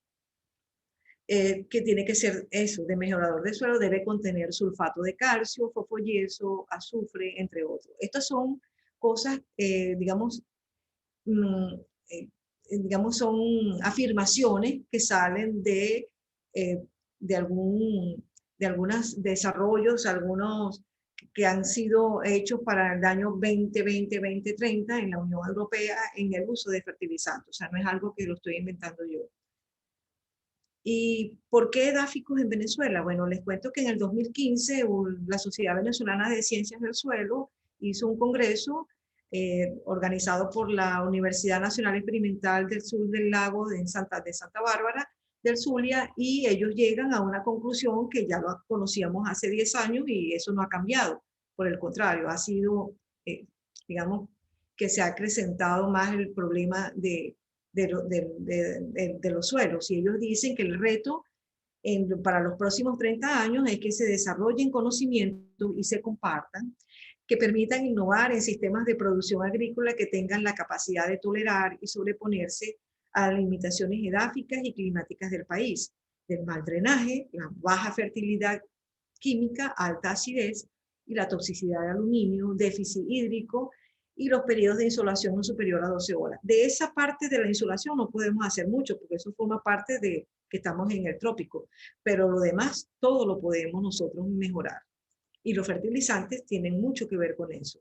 que tiene que ser eso, de mejorador de suelo, debe contener sulfato de calcio, fosfoyeso, azufre, entre otros. Estas son cosas, digamos, son afirmaciones que salen de algunos desarrollos, algunos que han sido hechos para el año 2020-2030 en la Unión Europea en el uso de fertilizantes. O sea, no es algo que lo estoy inventando yo. ¿Y por qué edáficos en Venezuela? Bueno, les cuento que en el 2015 la Sociedad Venezolana de Ciencias del Suelo hizo un congreso organizado por la Universidad Nacional Experimental del Sur del Lago de Santa Bárbara del Zulia, y ellos llegan a una conclusión que ya lo conocíamos hace 10 años y eso no ha cambiado. Por el contrario, ha sido, digamos, que se ha acrecentado más el problema de los suelos. Y ellos dicen que el reto para los próximos 30 años es que se desarrollen conocimientos y se compartan, que permitan innovar en sistemas de producción agrícola que tengan la capacidad de tolerar y sobreponerse a las limitaciones edáficas y climáticas del país, del mal drenaje, la baja fertilidad química, alta acidez y la toxicidad de aluminio, déficit hídrico y los periodos de insolación no superior a 12 horas. De esa parte de la insolación no podemos hacer mucho porque eso forma parte de que estamos en el trópico, pero lo demás todo lo podemos nosotros mejorar. Y los fertilizantes tienen mucho que ver con eso.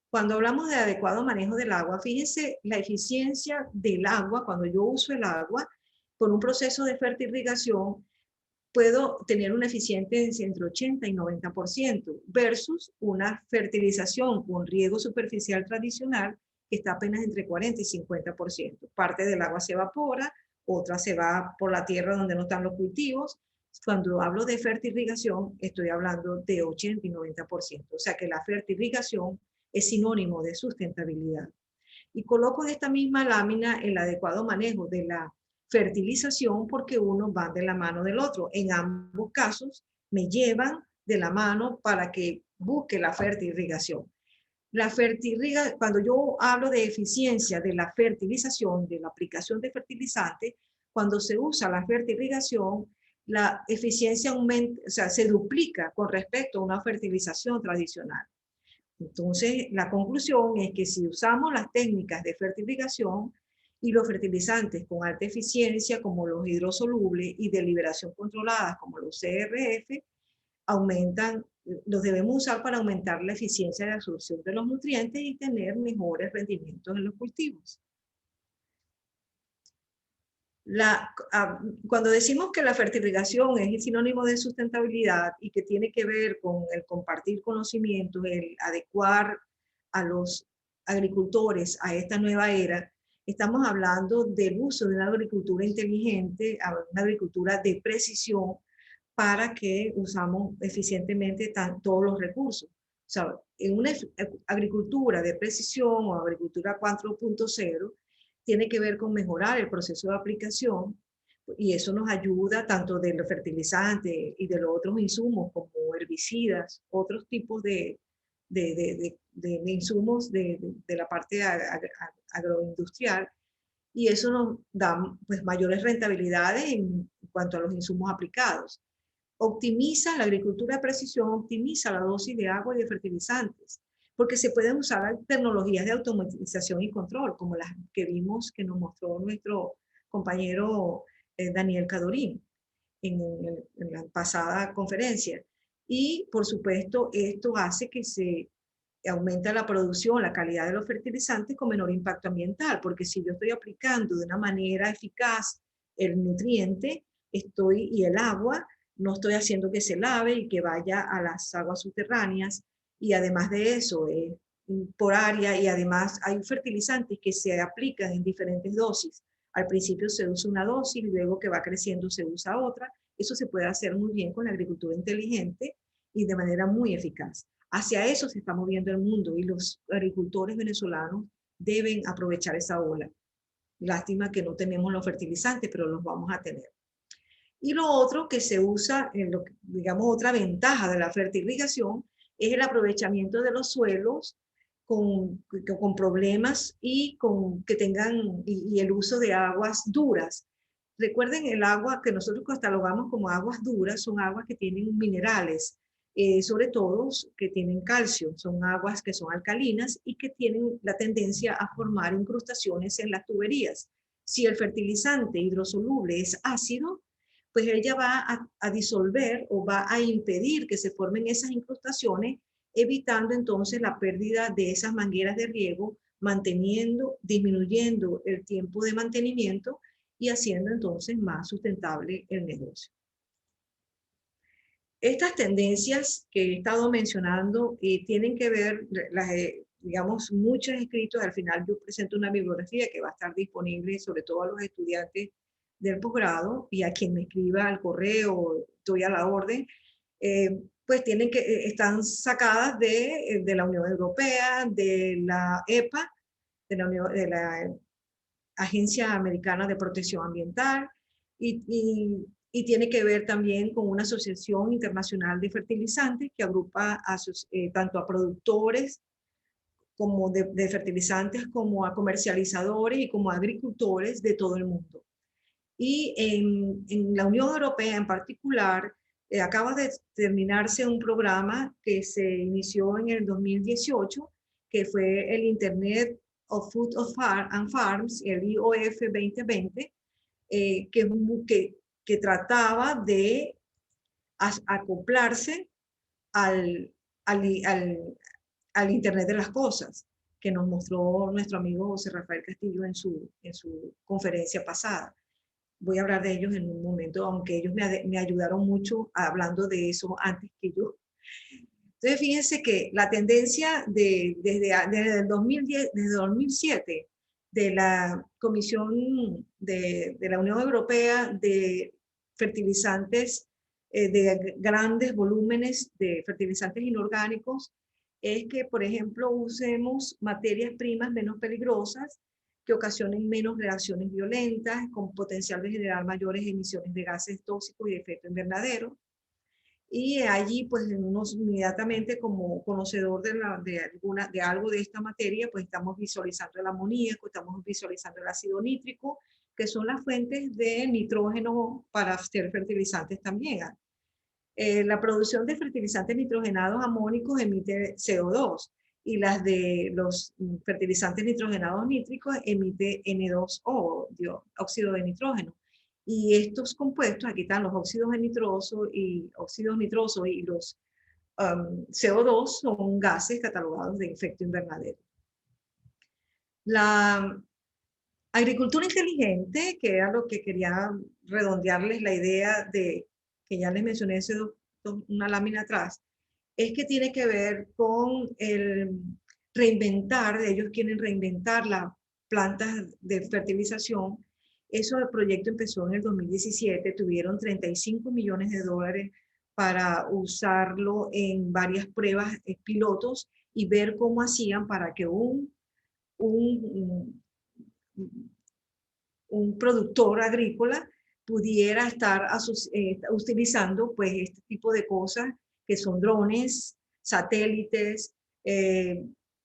Cuando hablamos de adecuado manejo del agua, fíjense la eficiencia del agua. Cuando yo uso el agua con un proceso de fertirrigación, puedo tener una eficiencia entre 80 y 90% versus una fertilización con riego superficial tradicional que está apenas entre 40 y 50%. Parte del agua se evapora, otra se va por la tierra donde no están los cultivos. Cuando hablo de fertirrigación, estoy hablando de 80 y 90%. O sea que la fertirrigación es sinónimo de sustentabilidad. Y coloco en esta misma lámina el adecuado manejo de la fertilización porque uno va de la mano del otro. En ambos casos me llevan de la mano para que busque la fertirrigación. Cuando yo hablo de eficiencia de la fertilización, de la aplicación de fertilizantes, cuando se usa la fertirrigación, la eficiencia aumenta, o sea, se duplica con respecto a una fertilización tradicional. Entonces, la conclusión es que si usamos las técnicas de fertilización y los fertilizantes con alta eficiencia, como los hidrosolubles, y de liberación controladas, como los CRF, los debemos usar para aumentar la eficiencia de absorción de los nutrientes y tener mejores rendimientos en los cultivos. Cuando decimos que la fertilización es el sinónimo de sustentabilidad y que tiene que ver con el compartir conocimientos, el adecuar a los agricultores a esta nueva era, estamos hablando del uso de una agricultura inteligente, una agricultura de precisión para que usamos eficientemente todos los recursos. O sea, en una agricultura de precisión o agricultura 4.0, tiene que ver con mejorar el proceso de aplicación y eso nos ayuda tanto de los fertilizantes y de los otros insumos como herbicidas, otros tipos de insumos de la parte agroindustrial, y eso nos da pues mayores rentabilidades en cuanto a los insumos aplicados. Optimiza la agricultura de precisión, optimiza la dosis de agua y de fertilizantes, porque se pueden usar tecnologías de automatización y control, como las que vimos que nos mostró nuestro compañero Daniel Cadorín en la pasada conferencia. Y, por supuesto, esto hace que se aumenta la producción, la calidad de los fertilizantes con menor impacto ambiental, porque si yo estoy aplicando de una manera eficaz el nutriente y el agua, no estoy haciendo que se lave y que vaya a las aguas subterráneas, y además de eso, por área, y además hay fertilizantes que se aplican en diferentes dosis. Al principio se usa una dosis, luego que va creciendo se usa otra. Eso se puede hacer muy bien con la agricultura inteligente y de manera muy eficaz. Hacia eso se está moviendo el mundo y los agricultores venezolanos deben aprovechar esa ola. Lástima que no tenemos los fertilizantes, pero los vamos a tener. Y lo otro que se usa, digamos, otra ventaja de la fertilización es el aprovechamiento de los suelos con problemas y el uso de aguas duras. Recuerden, el agua que nosotros catalogamos como aguas duras son aguas que tienen minerales, sobre todo que tienen calcio, son aguas que son alcalinas y que tienen la tendencia a formar incrustaciones en las tuberías. Si el fertilizante hidrosoluble es ácido, pues ella va a disolver o va a impedir que se formen esas incrustaciones, evitando entonces la pérdida de esas mangueras de riego, disminuyendo el tiempo de mantenimiento y haciendo entonces más sustentable el negocio. Estas tendencias que he estado mencionando tienen que ver, digamos, muchos escritos. Al final yo presento una bibliografía que va a estar disponible sobre todo a los estudiantes del posgrado, y a quien me escriba al correo, estoy a la orden, pues están sacadas de la Unión Europea, de la EPA, de la Agencia Americana de Protección Ambiental, y tiene que ver también con una asociación internacional de fertilizantes que agrupa tanto a productores como de fertilizantes, como a comercializadores y como a agricultores de todo el mundo. Y en la Unión Europea en particular, acaba de terminarse un programa que se inició en el 2018, que fue el Internet of Food and Farms, el IOF 2020, que trataba de acoplarse al Internet de las Cosas, que nos mostró nuestro amigo José Rafael Castillo en su conferencia pasada. Voy a hablar de ellos en un momento, aunque ellos me ayudaron mucho hablando de eso antes que yo. Entonces, fíjense que la tendencia desde el 2010, desde 2007, de la Comisión de la Unión Europea de fertilizantes, de grandes volúmenes de fertilizantes inorgánicos, es que, por ejemplo, usemos materias primas menos peligrosas, que ocasionen menos reacciones violentas, con potencial de generar mayores emisiones de gases tóxicos y de efecto invernadero. Y allí, pues, inmediatamente, como conocedor de algo de esta materia, pues estamos visualizando el amoníaco, estamos visualizando el ácido nítrico, que son las fuentes de nitrógeno para hacer fertilizantes también. La producción de fertilizantes nitrogenados amónicos emite CO2, y las de los fertilizantes nitrogenados nítricos emite N2O, óxido de nitrógeno. Y estos compuestos, aquí están los óxidos nitrosos y los CO2, son gases catalogados de efecto invernadero. La agricultura inteligente, que era lo que quería redondearles la idea de que ya les mencioné una lámina atrás, es que tiene que ver con el reinventar. Ellos quieren reinventar las plantas de fertilización. Eso, el proyecto empezó en el 2017, tuvieron $35 millones para usarlo en varias pruebas pilotos y ver cómo hacían para que un productor agrícola pudiera estar utilizando, pues, este tipo de cosas que son drones, satélites,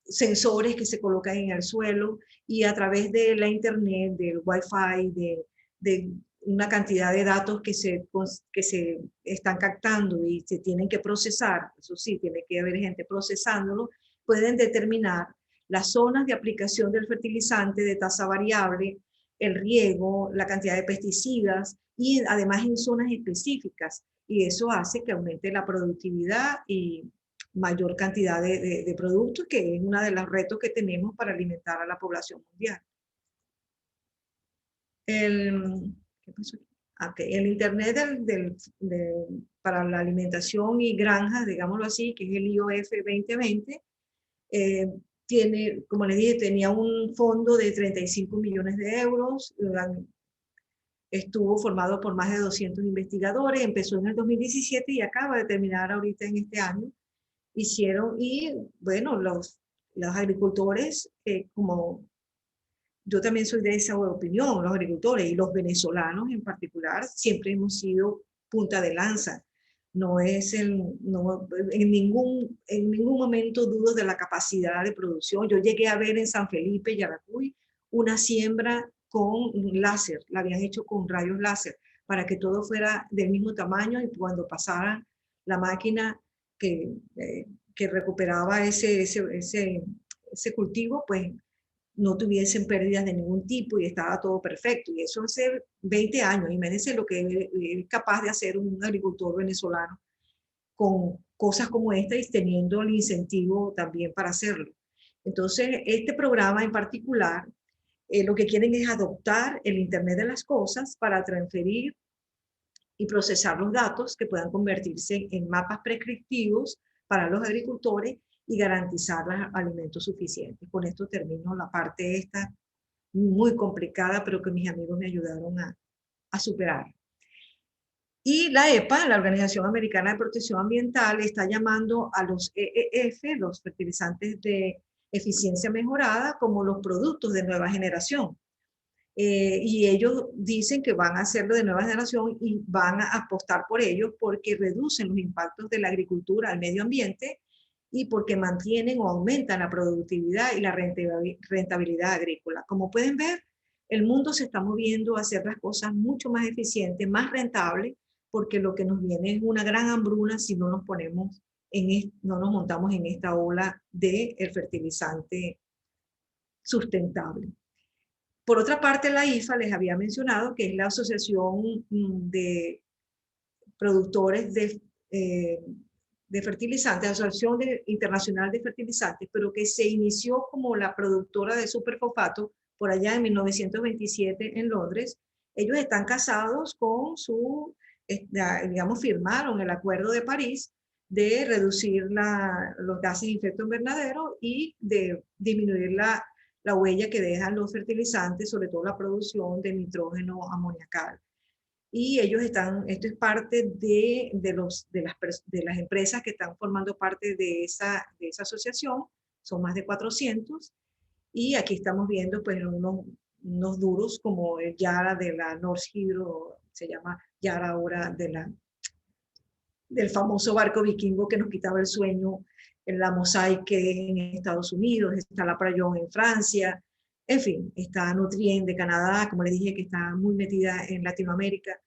sensores que se colocan en el suelo, y a través de la internet, del wifi, de una cantidad de datos que se están captando y se tienen que procesar, eso sí, tiene que haber gente procesándolo, pueden determinar las zonas de aplicación del fertilizante de tasa variable, el riego, la cantidad de pesticidas y además en zonas específicas. Y eso hace que aumente la productividad y mayor cantidad de productos, que es uno de los retos que tenemos para alimentar a la población mundial. ¿Qué pasó aquí? Okay. El Internet para la alimentación y granjas, digámoslo así, que es el IOF 2020, tiene, como les dije, tenía un fondo de 35 millones de euros, estuvo formado por más de 200 investigadores, empezó en el 2017 y acaba de terminar ahorita en este año. Hicieron, y bueno, los agricultores, como yo también soy de esa opinión, los agricultores y los venezolanos en particular, siempre hemos sido punta de lanza. No es no, en ningún momento dudo de la capacidad de producción. Yo llegué a ver en San Felipe, Yaracuy, una siembra con láser, la habían hecho con rayos láser, para que todo fuera del mismo tamaño, y cuando pasara la máquina que recuperaba ese cultivo, pues no tuviesen pérdidas de ningún tipo y estaba todo perfecto. Y eso hace 20 años. Imagínense lo que es capaz de hacer un agricultor venezolano con cosas como esta y teniendo el incentivo también para hacerlo. Entonces, este programa en particular, lo que quieren es adoptar el Internet de las cosas para transferir y procesar los datos que puedan convertirse en mapas prescriptivos para los agricultores y garantizar los alimentos suficientes. Con esto termino la parte esta muy complicada, pero que mis amigos me ayudaron a superar. Y la EPA, la Organización Americana de Protección Ambiental, está llamando a los EEF, los fertilizantes de eficiencia mejorada, como los productos de nueva generación. Y ellos dicen que van a hacerlo de nueva generación y van a apostar por ellos porque reducen los impactos de la agricultura al medio ambiente y porque mantienen o aumentan la productividad y la rentabilidad agrícola. Como pueden ver, el mundo se está moviendo a hacer las cosas mucho más eficientes, más rentables, porque lo que nos viene es una gran hambruna si no nos ponemos no nos montamos en esta ola del fertilizante sustentable. Por otra parte, la IFA les había mencionado que es la Asociación de Productores de Fertilizantes, Asociación Internacional de Fertilizantes, pero que se inició como la productora de superfosfato por allá en 1927 en Londres. Ellos están casados con digamos, firmaron el Acuerdo de París de reducir los gases de efecto invernadero y de disminuir la huella que dejan los fertilizantes, sobre todo la producción de nitrógeno amoniacal. Y ellos esto es parte de las empresas que están formando parte de esa asociación, son más de 400, y aquí estamos viendo pues unos duros como el Yara de la Norsk Hydro, se llama Yara ahora del famoso barco vikingo que nos quitaba el sueño, la Mosaic en Estados Unidos, está la Prayon en Francia, en fin, está Nutrien de Canadá, como les dije, que está muy metida en Latinoamérica.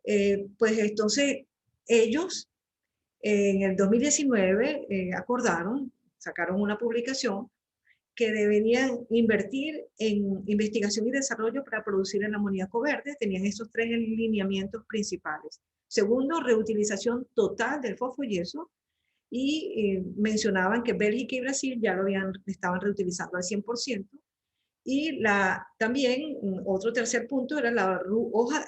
Pues entonces ellos en el 2019 sacaron una publicación que deberían invertir en investigación y desarrollo para producir el amoníaco verde. Tenían esos 3 lineamientos principales. Segundo, reutilización total del fosfoyeso, y mencionaban que Bélgica y Brasil ya estaban reutilizando al 100%. Y también otro tercer punto era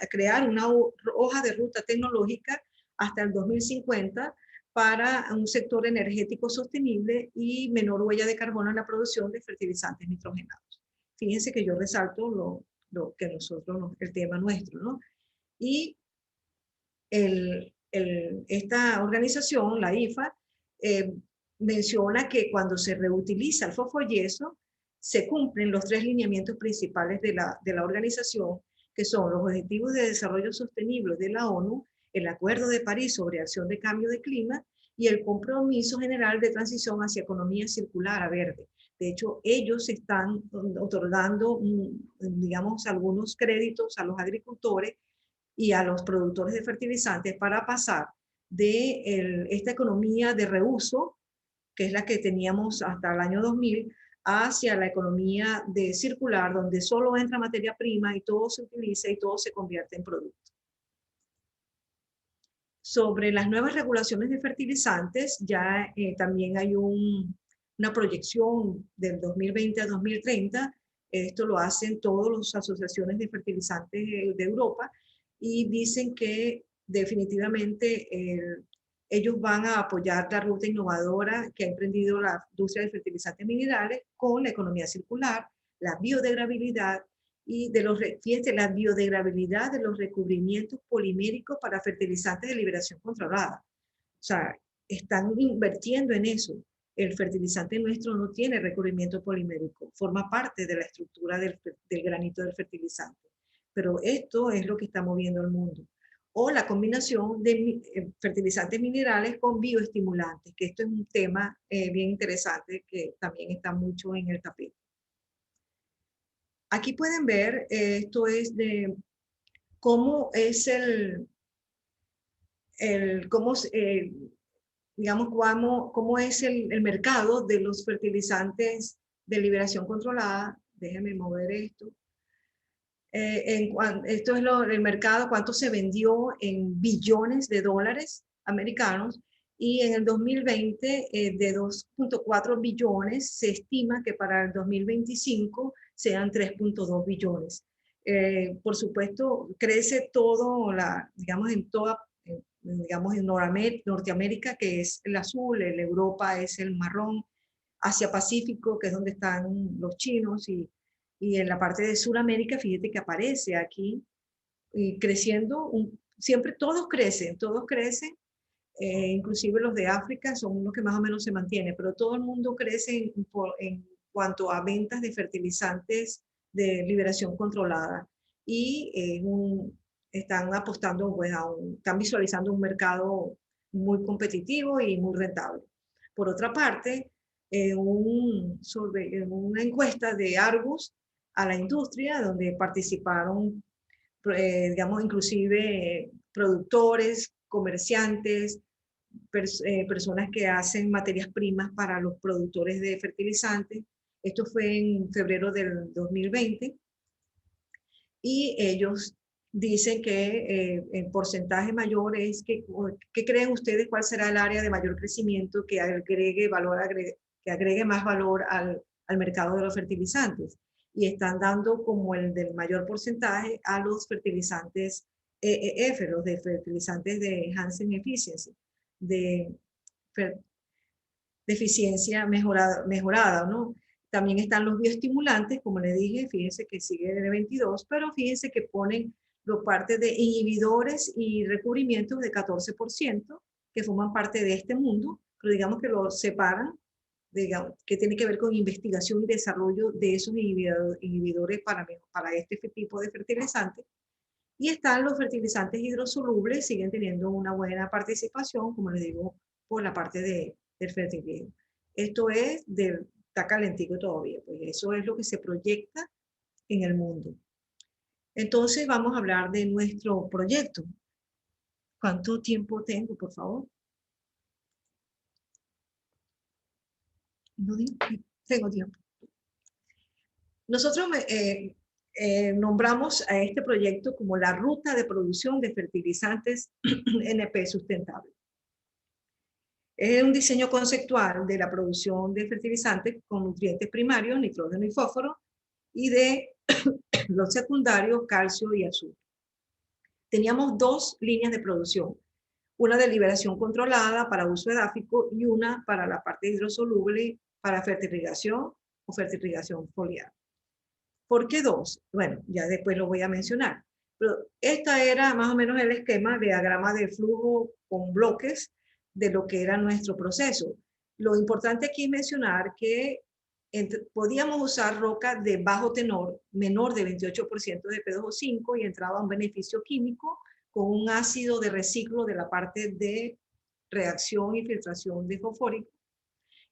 crear una hoja de ruta tecnológica hasta el 2050 para un sector energético sostenible y menor huella de carbono en la producción de fertilizantes nitrogenados. Fíjense que yo resalto lo que el tema nuestro, ¿no? Y esta organización, la IFA, menciona que cuando se reutiliza el fosfoyeso, se cumplen los 3 lineamientos principales de la organización, que son los Objetivos de Desarrollo Sostenible de la ONU, el Acuerdo de París sobre Acción de Cambio de Clima y el Compromiso General de Transición hacia Economía Circular a Verde. De hecho, ellos están otorgando, digamos, algunos créditos a los agricultores y a los productores de fertilizantes para pasar de esta economía de reuso que es la que teníamos hasta el año 2000, hacia la economía de circular, donde solo entra materia prima y todo se utiliza y todo se convierte en producto. Sobre las nuevas regulaciones de fertilizantes, ya también hay una proyección del 2020 a 2030. Esto lo hacen todas las asociaciones de fertilizantes de Europa y dicen que definitivamente ellos van a apoyar la ruta innovadora que ha emprendido la industria de fertilizantes minerales con la economía circular, la biodegradabilidad y fíjense, la biodegradabilidad de los recubrimientos poliméricos para fertilizantes de liberación controlada. O sea, están invirtiendo en eso. El fertilizante nuestro no tiene recubrimiento polimérico, forma parte de la estructura del granito del fertilizante. Pero esto es lo que está moviendo el mundo. O la combinación de fertilizantes minerales con bioestimulantes, que esto es un tema bien interesante que también está mucho en el tapete. Aquí pueden ver, esto es de cómo es digamos, cómo es el mercado de los fertilizantes de liberación controlada. Déjenme mover esto. Esto es el mercado, cuánto se vendió en billones de dólares americanos, y en el 2020 de 2.4 billones se estima que para el 2025 sean 3.2 billones. Por supuesto, crece todo, digamos, digamos, en Norteamérica, que es el azul, en Europa es el marrón, Asia Pacífico, que es donde están los chinos, y en la parte de Sudamérica, fíjate que aparece aquí, creciendo, siempre todos crecen, inclusive los de África son los que más o menos se mantienen, pero todo el mundo crece en cuanto a ventas de fertilizantes de liberación controlada, y están apostando, pues, están visualizando un mercado muy competitivo y muy rentable. Por otra parte, sobre una encuesta de Argus a la industria, donde participaron, digamos, inclusive productores, comerciantes, personas que hacen materias primas para los productores de fertilizantes. Esto fue en febrero del 2020. Y ellos dicen que el porcentaje mayor es que, ¿qué creen ustedes? ¿Cuál será el área de mayor crecimiento que agregue más valor al mercado de los fertilizantes? Y están dando como el del mayor porcentaje a los fertilizantes EEF, los de fertilizantes de Hansen Efficiency, de eficiencia mejorada, ¿no? También están los bioestimulantes, como les dije, fíjense que sigue de 22, pero fíjense que ponen los partes de inhibidores y recubrimientos de 14%, que forman parte de este mundo, pero digamos que lo separan, digamos, que tiene que ver con investigación y desarrollo de esos inhibidores para este tipo de fertilizantes. Y están los fertilizantes hidrosolubles, siguen teniendo una buena participación, como les digo, por la parte del fertilismo. Esto está calentico todavía, pues eso es lo que se proyecta en el mundo. Entonces vamos a hablar de nuestro proyecto. ¿Cuánto tiempo tengo, por favor? No tengo tiempo. Nosotros nombramos a este proyecto como la ruta de producción de fertilizantes NP sustentable. Es un diseño conceptual de la producción de fertilizantes con nutrientes primarios, nitrógeno y fósforo, y de los secundarios, calcio y azufre. Teníamos dos líneas de producción, una de liberación controlada para uso edáfico y una para la parte hidrosoluble para fertirrigación o fertirrigación foliar. ¿Por qué dos? Bueno, ya después lo voy a mencionar. Pero esta era más o menos el esquema, diagrama de flujo con bloques de lo que era nuestro proceso. Lo importante aquí es mencionar que podíamos usar roca de bajo tenor, menor de 28% de P2O5, y entraba un beneficio químico con un ácido de reciclo de la parte de reacción y filtración de fosfórico.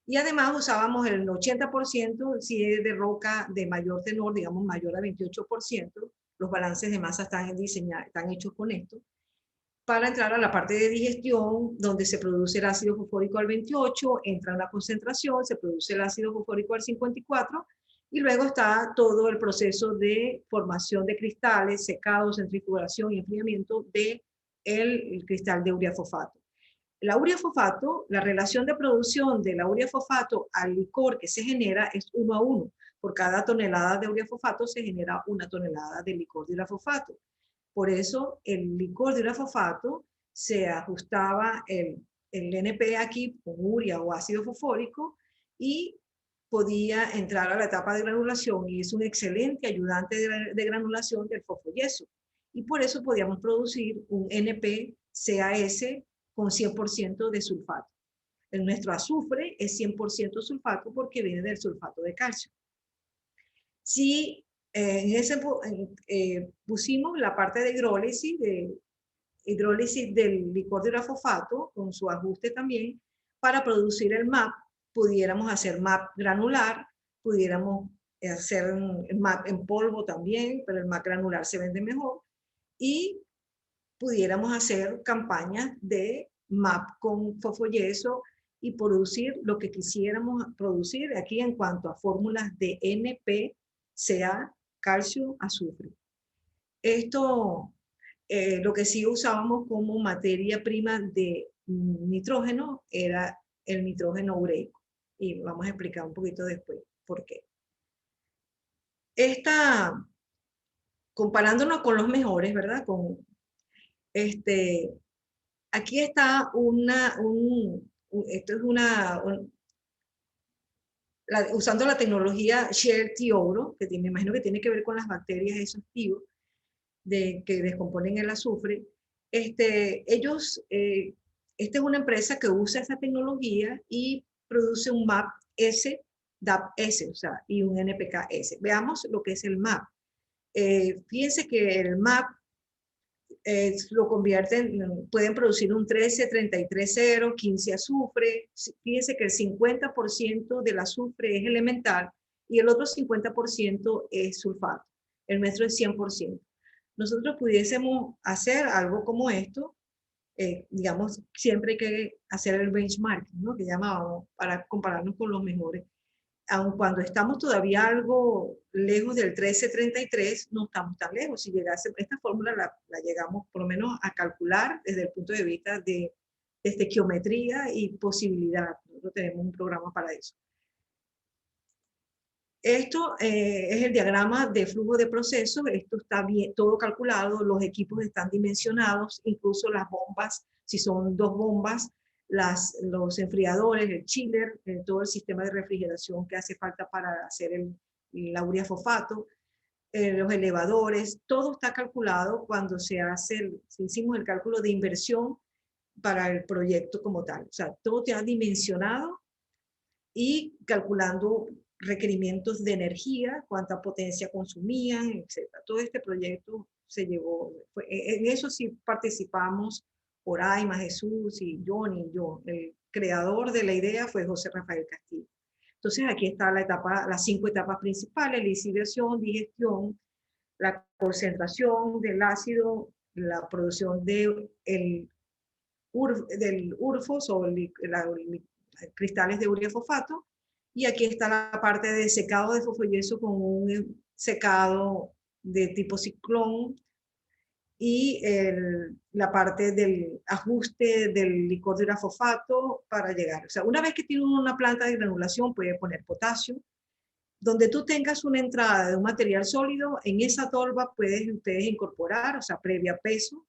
Y además usábamos el 80% si es de roca de mayor tenor, digamos mayor a 28%. Los balances de masa están hechos con esto. para entrar a la parte de digestión, donde se produce el ácido fosfórico al 28, entra en la concentración, se produce el ácido fosfórico al 54, y luego está todo el proceso de formación de cristales, secado, centrifugación y enfriamiento del cristal de ureafosfato. La ureafosfato, la relación de producción de la ureafosfato al licor que se genera es 1 a 1. Por cada tonelada de ureafosfato se genera 1 tonelada de licor de ureafosfato. Por eso el licor de ureafosfato se ajustaba el NP aquí con urea o ácido fosfórico y podía entrar a la etapa de granulación, y es un excelente ayudante de granulación del fosfoyeso. Y por eso podíamos producir un NP-CaS con 100% de sulfato. Nuestro azufre es 100% sulfato porque viene del sulfato de calcio. Si pusimos la parte de hidrólisis del licor de ureafosfato con su ajuste también para producir el MAP. Pudiéramos hacer MAP granular, pudiéramos hacer MAP en polvo también, pero el MAP granular se vende mejor, y pudiéramos hacer campañas de MAP con fosfoyeso y producir lo que quisiéramos producir aquí en cuanto a fórmulas de NP, CA, calcio, azufre. Esto, lo que sí usábamos como materia prima de nitrógeno era el nitrógeno ureico. Y vamos a explicar un poquito después por qué. Comparándonos con los mejores, ¿verdad? Aquí está usando la tecnología Share-Tioro, que me imagino que tiene que ver con las bacterias esos tíos que descomponen el azufre. Esta es una empresa que usa esa tecnología y produce un MAP-S, DAP-S, o sea, y un NPK-S. Veamos lo que es el MAP. Fíjense que el MAP lo convierten, pueden producir un 13-33-0, 15 azufre. Fíjense que el 50% del azufre es elemental y el otro 50% es sulfato. El nuestro es 100%. Nosotros pudiésemos hacer algo como esto, digamos, siempre hay que hacer el benchmark, ¿no? Que llamábamos, para compararnos con los mejores. Aun cuando estamos todavía algo lejos del 1333, no estamos tan lejos. Si llegase, esta fórmula la llegamos por lo menos a calcular desde el punto de vista de estequiometría y posibilidad. Nosotros tenemos un programa para eso. Esto es el diagrama de flujo de proceso. Esto está bien, todo calculado, los equipos están dimensionados, incluso las bombas, si son 2 bombas, los enfriadores, el chiller, todo el sistema de refrigeración que hace falta para hacer la ureafosfato, los elevadores, todo está calculado cuando hicimos el cálculo de inversión para el proyecto como tal. O sea, todo está dimensionado y calculando requerimientos de energía, cuánta potencia consumían, etc. Todo este proyecto se llevó, en eso sí participamos Oraima, Jesús y Johnny y yo. El creador de la idea fue José Rafael Castillo. Entonces aquí está las 5 etapas principales: lisivación, digestión, la concentración del ácido, la producción del urfos o cristales de ureafosfato, y aquí está la parte de secado de fosfoyeso con un secado de tipo ciclón, y la parte del ajuste del licor de ureafosfato para llegar. O sea, una vez que tiene una planta de granulación, puede poner potasio. Donde tú tengas una entrada de un material sólido, en esa tolva pueden ustedes incorporar, o sea, previa peso,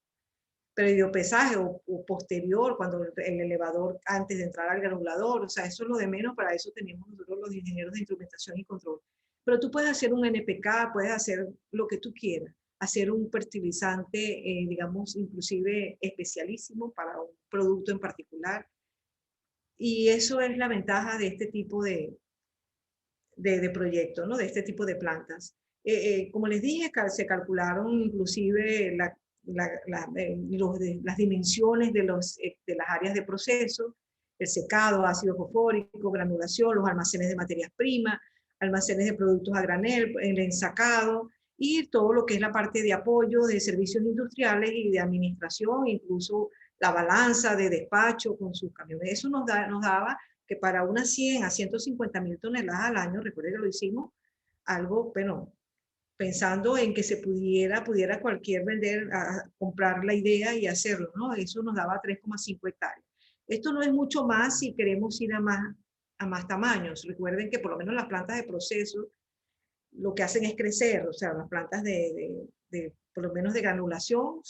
previo pesaje o posterior, cuando el elevador, antes de entrar al granulador, o sea, eso es lo de menos. Para eso tenemos nosotros los ingenieros de instrumentación y control. Pero tú puedes hacer un NPK, puedes hacer lo que tú quieras, hacer un fertilizante, digamos, inclusive especialísimo para un producto en particular. Y eso es la ventaja de este tipo de proyectos, ¿no? De este tipo de plantas. Como les dije, se calcularon inclusive las dimensiones de las áreas de proceso, el secado, ácido fosfórico, granulación, los almacenes de materias primas, almacenes de productos a granel, el ensacado, y todo lo que es la parte de apoyo de servicios industriales y de administración, incluso la balanza de despacho con sus camiones. Eso nos daba que para unas 100 a 150.000 toneladas al año, recuerden que lo hicimos, algo, bueno, pensando en que se pudiera cualquier vender, comprar la idea y hacerlo, ¿no? Eso nos daba 3,5 hectáreas. Esto no es mucho más si queremos ir a más tamaños. Recuerden que por lo menos las plantas de proceso lo que hacen es crecer, o sea, las plantas por lo menos de granulación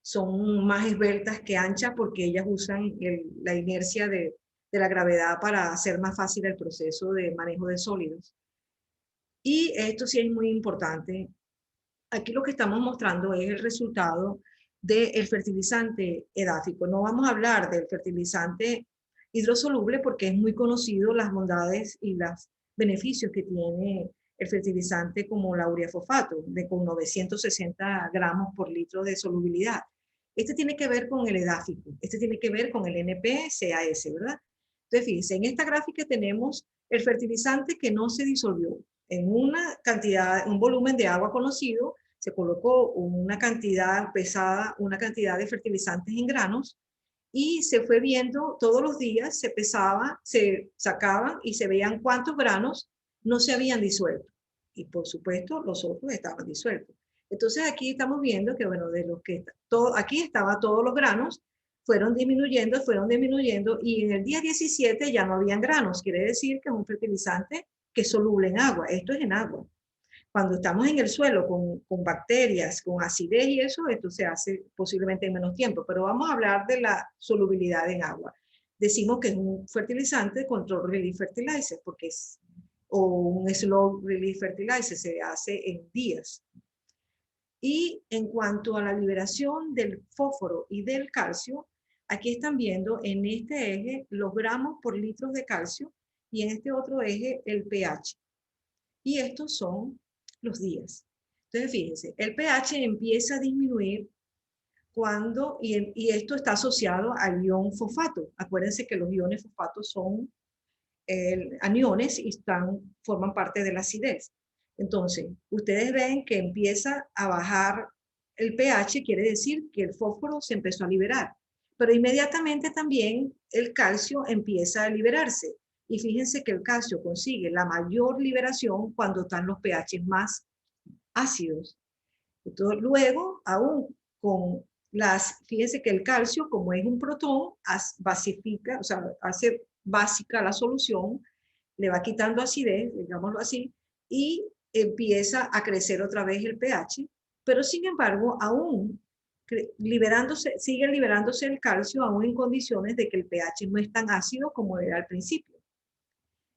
son más esbeltas que anchas porque ellas usan la inercia de la gravedad para hacer más fácil el proceso de manejo de sólidos. Y esto sí es muy importante. Aquí lo que estamos mostrando es el resultado del fertilizante edáfico. No vamos a hablar del fertilizante hidrosoluble porque es muy conocido las bondades y los beneficios que tiene el fertilizante como la ureafosfato, con 960 gramos por litro de solubilidad. Este tiene que ver con el edáfico, este tiene que ver con el NP-CAS, ¿verdad? Entonces, fíjense, en esta gráfica tenemos el fertilizante que no se disolvió. En una cantidad, un volumen de agua conocido, se colocó una cantidad pesada, una cantidad de fertilizantes en granos y se fue viendo todos los días, se pesaba, se sacaban y se veían cuántos granos no se habían disuelto. Y por supuesto, los otros estaban disueltos. Entonces aquí estamos viendo que, bueno, de los que aquí estaba todos los granos, fueron disminuyendo y en el día 17 ya no habían granos. Quiere decir que es un fertilizante que es soluble en agua. Esto es en agua. Cuando estamos en el suelo con bacterias, con acidez y eso, esto se hace posiblemente en menos tiempo. Pero vamos a hablar de la solubilidad en agua. Decimos que es un fertilizante control release fertilizer, porque o un slow release fertilizer, se hace en días. Y en cuanto a la liberación del fósforo y del calcio, aquí están viendo en este eje los gramos por litros de calcio y en este otro eje el pH. Y estos son los días. Entonces, fíjense, el pH empieza a disminuir cuando, y esto está asociado al ion fosfato. Acuérdense que los iones fosfatos son aniones y forman parte de la acidez. Entonces, ustedes ven que empieza a bajar el pH, quiere decir que el fósforo se empezó a liberar. Pero inmediatamente también el calcio empieza a liberarse. Y fíjense que el calcio consigue la mayor liberación cuando están los pH más ácidos. Entonces, luego, aún con fíjense que el calcio, como es un protón, basifica, o sea, hace básica la solución, le va quitando acidez, digámoslo así, y empieza a crecer otra vez el pH, pero sin embargo, aún sigue liberándose el calcio, aún en condiciones de que el pH no es tan ácido como era al principio.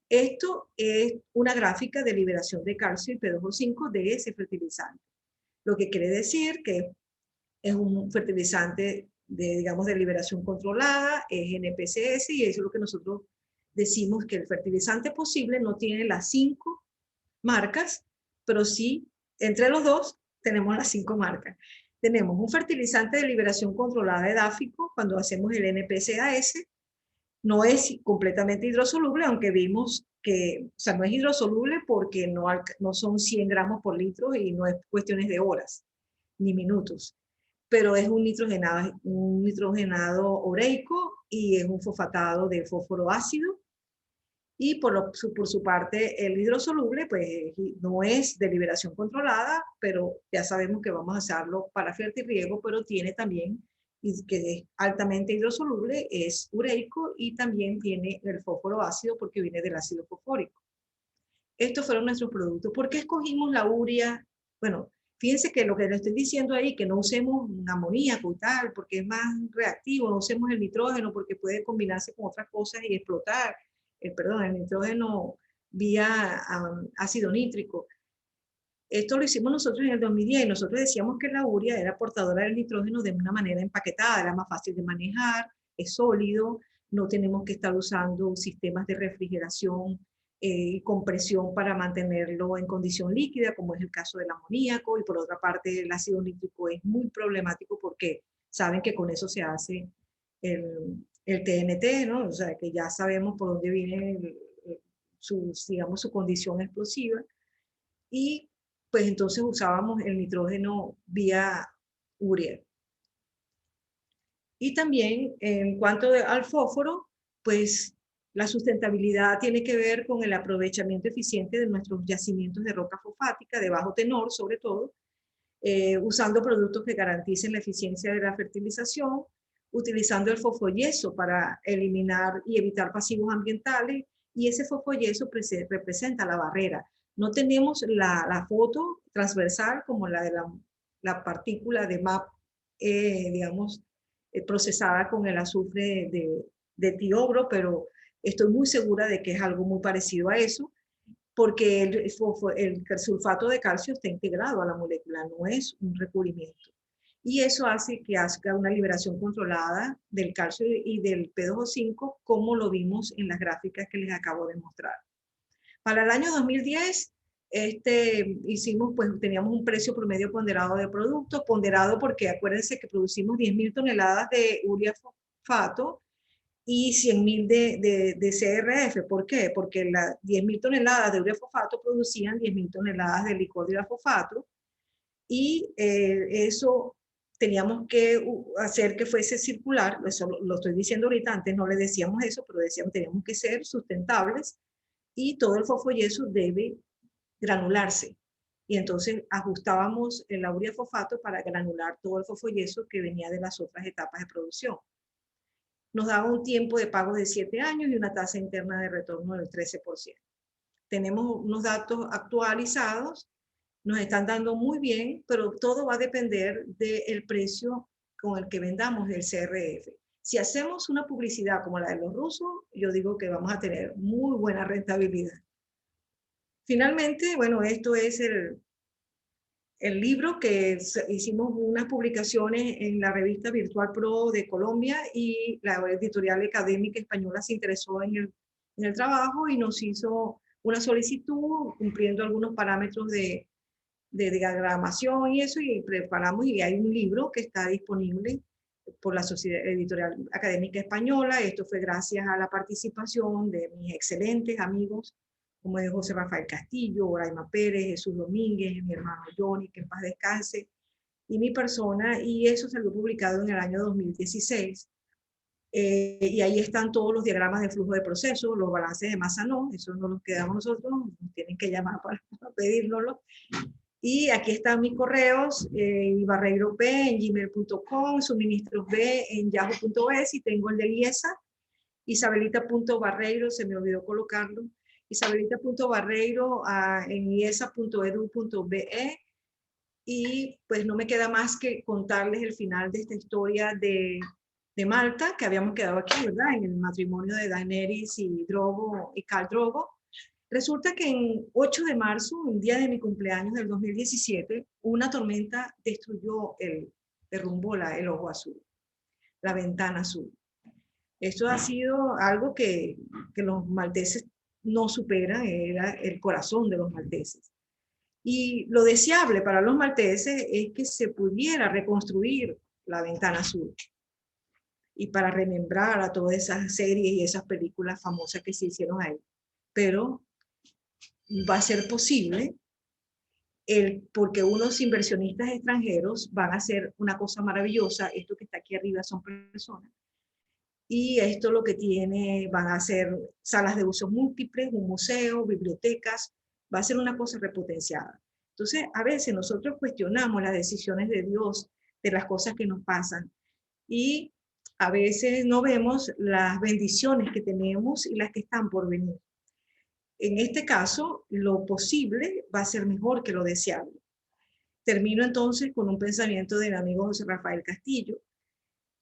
Esto es una gráfica de liberación de calcio y P2O5 de ese fertilizante. Lo que quiere decir que es un fertilizante digamos, de liberación controlada, es NPCS, y eso es lo que nosotros decimos que el fertilizante posible no tiene las 5 marcas, pero sí, entre los dos tenemos las 5 marcas. Tenemos un fertilizante de liberación controlada edáfico cuando hacemos el NPCAS, no es completamente hidrosoluble, aunque vimos que, o sea, no es hidrosoluble porque no son 100 gramos por litro y no es cuestiones de horas ni minutos, pero es un nitrogenado oreico y es un fosfatado de fósforo ácido. Y por su parte, el hidrosoluble, pues no es de liberación controlada, pero ya sabemos que vamos a usarlo para fertirriego, pero tiene también, que es altamente hidrosoluble, es ureico y también tiene el fósforo ácido porque viene del ácido fosfórico. Estos fueron nuestros productos. ¿Por qué escogimos la urea? Bueno, fíjense que lo que le estoy diciendo ahí, que no usemos amoníaco y tal, porque es más reactivo, no usemos el nitrógeno porque puede combinarse con otras cosas y explotar. El nitrógeno vía ácido nítrico. Esto lo hicimos nosotros en el 2010 y nosotros decíamos que la urea era portadora del nitrógeno de una manera empaquetada, era más fácil de manejar, es sólido, no tenemos que estar usando sistemas de refrigeración y compresión para mantenerlo en condición líquida, como es el caso del amoníaco, y por otra parte el ácido nítrico es muy problemático porque saben que con eso se hace el TNT, ¿no? O sea, que ya sabemos por dónde viene digamos, su condición explosiva. Y pues entonces usábamos el nitrógeno vía urea. Y también en cuanto al fósforo, pues la sustentabilidad tiene que ver con el aprovechamiento eficiente de nuestros yacimientos de roca fosfática, de bajo tenor sobre todo, usando productos que garanticen la eficiencia de la fertilización, utilizando el fosfoyeso para eliminar y evitar pasivos ambientales, y ese fosfoyeso representa la barrera. No tenemos la foto transversal como la de la partícula de MAP, digamos, procesada con el azufre de tiobro, pero estoy muy segura de que es algo muy parecido a eso, porque el sulfato de calcio está integrado a la molécula, no es un recubrimiento. Y eso hace que haga una liberación controlada del calcio y del P2O5, como lo vimos en las gráficas que les acabo de mostrar. Para el año 2010, teníamos un precio promedio ponderado de producto, ponderado porque acuérdense que producimos 10.000 toneladas de urea fosfato y 100.000 de CRF. ¿Por qué? Porque las 10.000 toneladas de urea fosfato producían 10.000 toneladas de licor de urea fosfato, y eso teníamos que hacer que fuese circular. Eso lo estoy diciendo ahorita, antes no le decíamos eso, pero decíamos teníamos que ser sustentables, y todo el fosfoyeso debe granularse. Y entonces ajustábamos el urea fosfato para granular todo el fosfoyeso que venía de las otras etapas de producción. Nos daba un tiempo de pago de 7 años y una tasa interna de retorno del 13%. Tenemos unos datos actualizados, nos están dando muy bien, pero todo va a depender del precio con el que vendamos el CRF. Si hacemos una publicidad como la de los rusos, yo digo que vamos a tener muy buena rentabilidad. Finalmente, bueno, esto es el libro que hicimos unas publicaciones en la revista Virtual Pro de Colombia, y la editorial académica española se interesó en el trabajo y nos hizo una solicitud cumpliendo algunos parámetros de diagramación y eso, y preparamos, y hay un libro que está disponible por la Sociedad Editorial Académica Española. Esto fue gracias a la participación de mis excelentes amigos, como de José Rafael Castillo, Oraima Pérez, Jesús Domínguez, mi hermano Johnny, que en paz descanse, y mi persona, y eso salió publicado en el año 2016. Y ahí están todos los diagramas de flujo de proceso, los balances de masa no, eso no los quedamos nosotros, nos tienen que llamar para pedírnoslo. Y aquí están mis correos, ibarreirob@gmail.com, suministrosb en yahoo.es, y tengo el de IESA, isabelita.barreiro, se me olvidó colocarlo, isabelita.barreiro en iesa.edu.be. Y pues no me queda más que contarles el final de esta historia de Malta, que habíamos quedado aquí, ¿verdad? En el matrimonio de Daenerys y Khal Drogo. Resulta que en 8 de marzo, un día de mi cumpleaños del 2017, una tormenta derrumbó el ojo azul, la ventana azul. Esto ha sido algo que los malteses no superan, era el corazón de los malteses. Y lo deseable para los malteses es que se pudiera reconstruir la ventana azul, y para remembrar a todas esas series y esas películas famosas que se hicieron ahí. Pero va a ser posible porque unos inversionistas extranjeros van a hacer una cosa maravillosa. Esto que está aquí arriba son personas, y esto lo que van a ser salas de uso múltiples, un museo, bibliotecas, va a ser una cosa repotenciada. Entonces, a veces nosotros cuestionamos las decisiones de Dios, de las cosas que nos pasan, y a veces no vemos las bendiciones que tenemos y las que están por venir. En este caso, lo posible va a ser mejor que lo deseable. Termino entonces con un pensamiento del amigo José Rafael Castillo,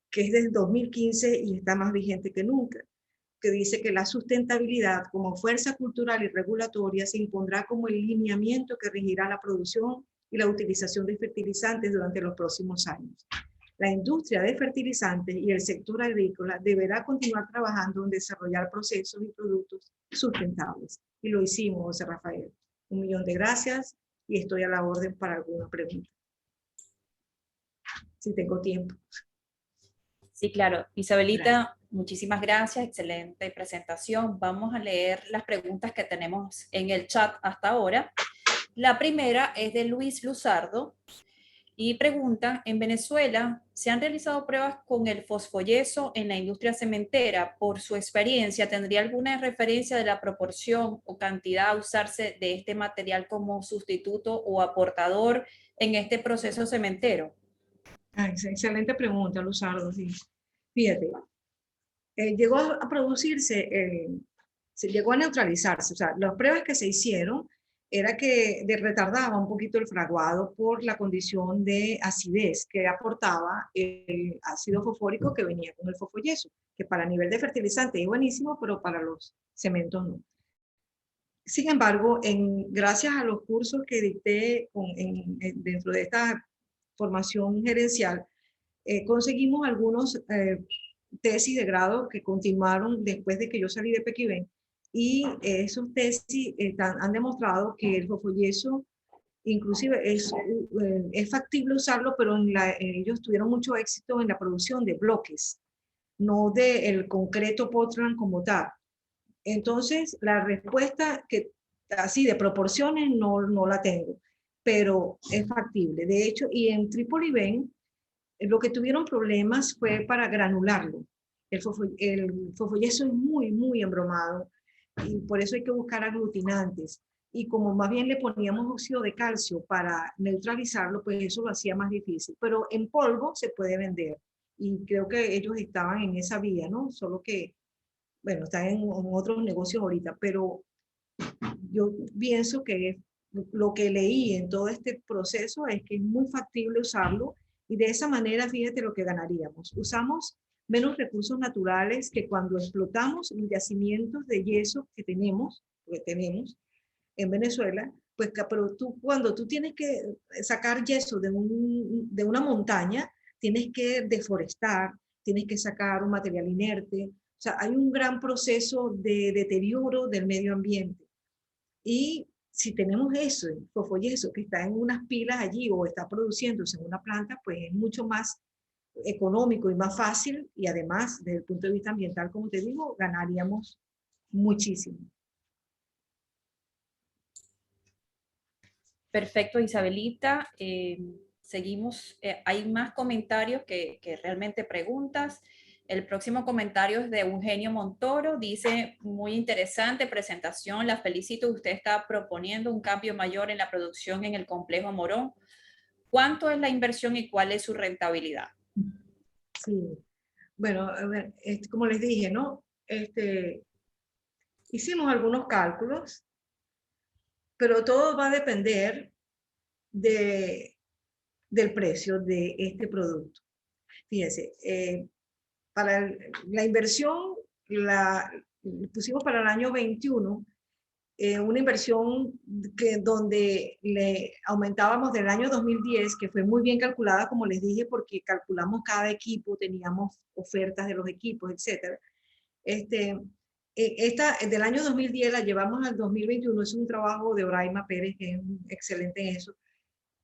que es del 2015 y está más vigente que nunca, que dice que la sustentabilidad como fuerza cultural y regulatoria se impondrá como el lineamiento que regirá la producción y la utilización de fertilizantes durante los próximos años. La industria de fertilizantes y el sector agrícola deberá continuar trabajando en desarrollar procesos y productos sustentables. Y lo hicimos, José Rafael. 1.000.000 de gracias, y estoy a la orden para alguna pregunta, si tengo tiempo. Sí, claro. Isabelita, muchísimas gracias, excelente presentación. Vamos a leer las preguntas que tenemos en el chat hasta ahora. La primera es de Luis Luzardo y pregunta, en Venezuela, ¿se han realizado pruebas con el fosfoyeso en la industria cementera? Por su experiencia, ¿tendría alguna referencia de la proporción o cantidad a usarse de este material como sustituto o aportador en este proceso cementero? Excelente pregunta, Luzardo. Sí. Fíjate, llegó a producirse, se llegó a neutralizarse. O sea, las pruebas que se hicieron era que retardaba un poquito el fraguado por la condición de acidez que aportaba el ácido fosfórico que venía con el fosfoyeso, que para nivel de fertilizante es buenísimo, pero para los cementos no. Sin embargo, gracias a los cursos que dicté dentro de esta formación gerencial, conseguimos algunos tesis de grado que continuaron después de que yo salí de Pequiven, y esos tesis han demostrado que el fosfoyeso inclusive es factible usarlo, pero ellos tuvieron mucho éxito en la producción de bloques, no del concreto Portland como tal. Entonces, la respuesta que así de proporciones no la tengo, pero es factible. De hecho, y en Trípoli Ven, lo que tuvieron problemas fue para granularlo. El fosfoyeso es muy embromado y por eso hay que buscar aglutinantes. Y como más bien le poníamos óxido de calcio para neutralizarlo, pues eso lo hacía más difícil. Pero en polvo se puede vender. Y creo que ellos estaban en esa vía, ¿no? Solo que, bueno, están en otros negocios ahorita. Pero yo pienso que lo que leí en todo este proceso es que es muy factible usarlo, y de esa manera, fíjate lo que ganaríamos. Usamos menos recursos naturales que cuando explotamos los yacimientos de yeso que tenemos en Venezuela. Pues, pero cuando tú tienes que sacar yeso de una montaña, tienes que deforestar, tienes que sacar un material inerte. O sea, hay un gran proceso de deterioro del medio ambiente. Y si tenemos eso, el fosfoyeso que está en unas pilas allí o está produciéndose en una planta, pues es mucho más económico y más fácil, y además, desde el punto de vista ambiental, como te digo, ganaríamos muchísimo. Perfecto, Isabelita. Seguimos. Hay más comentarios que realmente preguntas. El próximo comentario es de Eugenio Montoro. Dice, muy interesante presentación, la felicito. Usted está proponiendo un cambio mayor en la producción en el complejo Morón. ¿Cuánto es la inversión y cuál es su rentabilidad? Sí, bueno, a ver, como les dije, ¿no? Hicimos algunos cálculos, pero todo va a depender del precio de este producto. Fíjense, para la inversión la pusimos para el año 21, una inversión donde le aumentábamos del año 2010, que fue muy bien calculada, como les dije, porque calculamos cada equipo, teníamos ofertas de los equipos, etc. Esta del año 2010 la llevamos al 2021, es un trabajo de Oraima Pérez, que es excelente en eso,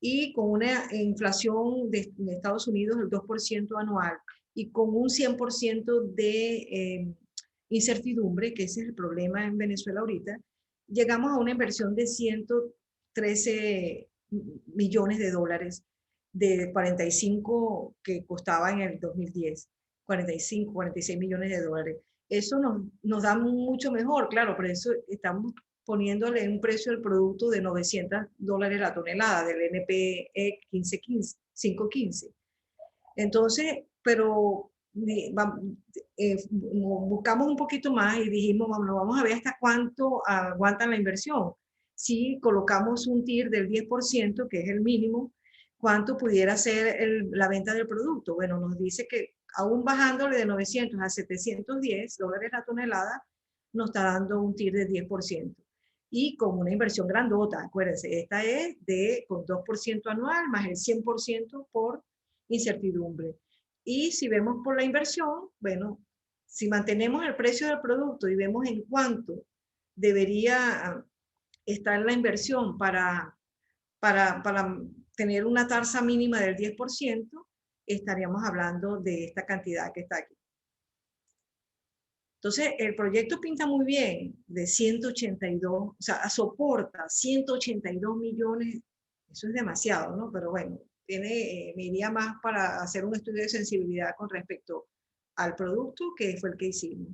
y con una inflación de Estados Unidos del 2% anual, y con un 100% de incertidumbre, que ese es el problema en Venezuela ahorita, llegamos a una inversión de 113 millones de dólares, de 45 que costaba en el 2010, 45, 46 millones de dólares. Eso nos da mucho mejor, claro, pero eso estamos poniéndole un precio del producto de $900 la tonelada del NPE 515. Entonces, pero buscamos un poquito más y dijimos, vamos a ver hasta cuánto aguantan la inversión. Si colocamos un TIR del 10%, que es el mínimo, ¿cuánto pudiera ser la venta del producto? Bueno, nos dice que aún bajándole de 900 a $710 la tonelada, nos está dando un TIR de 10%. Y con una inversión grandota, acuérdense, esta es con 2% anual más el 100% por incertidumbre. Y si vemos por la inversión, bueno, si mantenemos el precio del producto y vemos en cuánto debería estar la inversión para tener una tasa mínima del 10%, estaríamos hablando de esta cantidad que está aquí. Entonces, el proyecto pinta muy bien, de 182, o sea, soporta 182 millones, eso es demasiado, ¿no? Pero bueno, me iría más para hacer un estudio de sensibilidad con respecto al producto, que fue el que hicimos.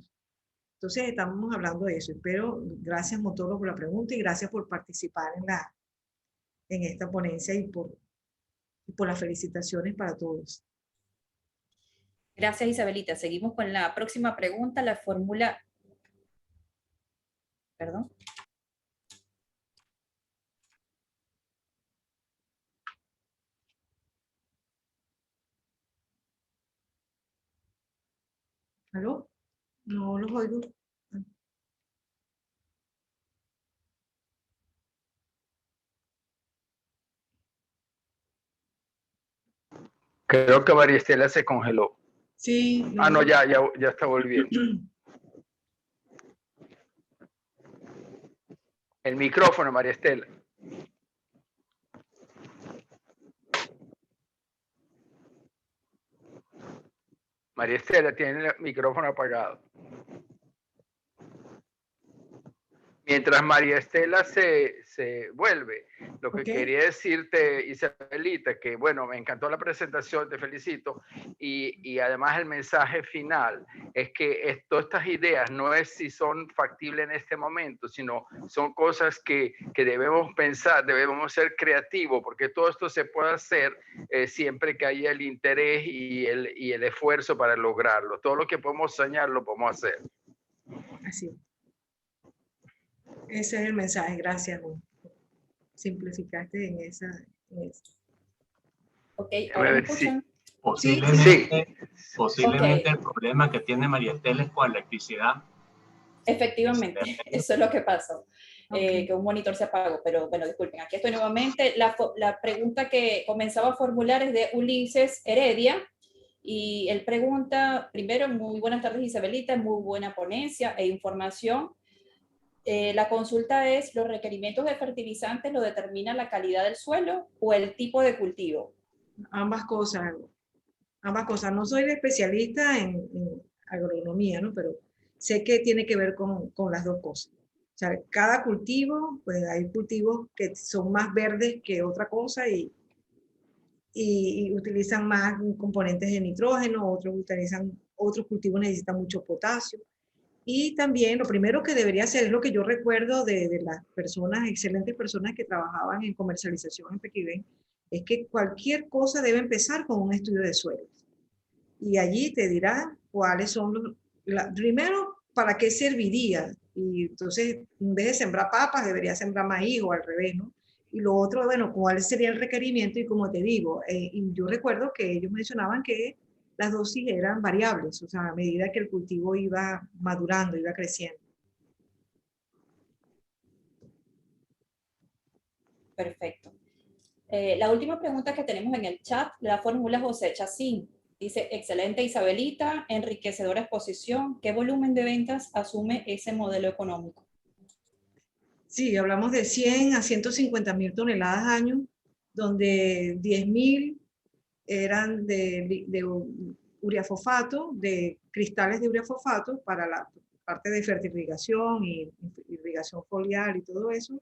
Entonces, estamos hablando de eso. Espero, gracias Montoro por la pregunta y gracias por participar en esta ponencia y por las felicitaciones para todos. Gracias, Isabelita. Seguimos con la próxima pregunta, la fórmula... Perdón. ¿Aló? No los oigo. Creo que María Estela se congeló. Sí. No. Ah, no, ya está volviendo. El micrófono, María Estela. María Estela tiene el micrófono apagado. Mientras María Estela se vuelve, lo que quería decirte, Isabelita, que bueno, me encantó la presentación, te felicito, y además el mensaje final es que todas estas ideas no es si son factibles en este momento, sino son cosas que debemos pensar, debemos ser creativos, porque todo esto se puede hacer siempre que haya el interés y el esfuerzo para lograrlo. Todo lo que podemos soñar lo podemos hacer. Así. Ese es el mensaje, gracias. Simplificaste en esa. Ok, ¿ahora me escuchan? Posiblemente, Sí. posiblemente el problema que tiene María Estela es con electricidad. Efectivamente, eso es lo que pasó, que un monitor se apagó, pero bueno, disculpen, aquí estoy nuevamente. La pregunta que comenzaba a formular es de Ulises Heredia, y él pregunta, primero, muy buenas tardes Isabelita, muy buena ponencia e información. La consulta es, ¿los requerimientos de fertilizantes lo determina la calidad del suelo o el tipo de cultivo? Ambas cosas. No soy especialista en agronomía, ¿no? Pero sé que tiene que ver con las dos cosas. O sea, cada cultivo, pues hay cultivos que son más verdes que otra cosa y utilizan más componentes de nitrógeno, otros cultivos necesitan mucho potasio. Y también lo primero que debería hacer es lo que yo recuerdo de las personas, excelentes personas que trabajaban en comercialización en Pequibén, es que cualquier cosa debe empezar con un estudio de suelos. Y allí te dirá cuáles son primero, para qué serviría. Y entonces, en vez de sembrar papas, debería sembrar maíz o al revés, ¿no? Y lo otro, bueno, cuál sería el requerimiento y como te digo, y yo recuerdo que ellos mencionaban que las dosis eran variables, o sea, a medida que el cultivo iba madurando, iba creciendo. Perfecto. La última pregunta que tenemos en el chat la formula José Chacín. Dice, excelente Isabelita, enriquecedora exposición. ¿Qué volumen de ventas asume ese modelo económico? Sí, hablamos de 100 a 150.000 toneladas año, donde 10.000 eran de ureafosfato, de cristales de ureafosfato para la parte de fertirrigación y irrigación foliar y todo eso,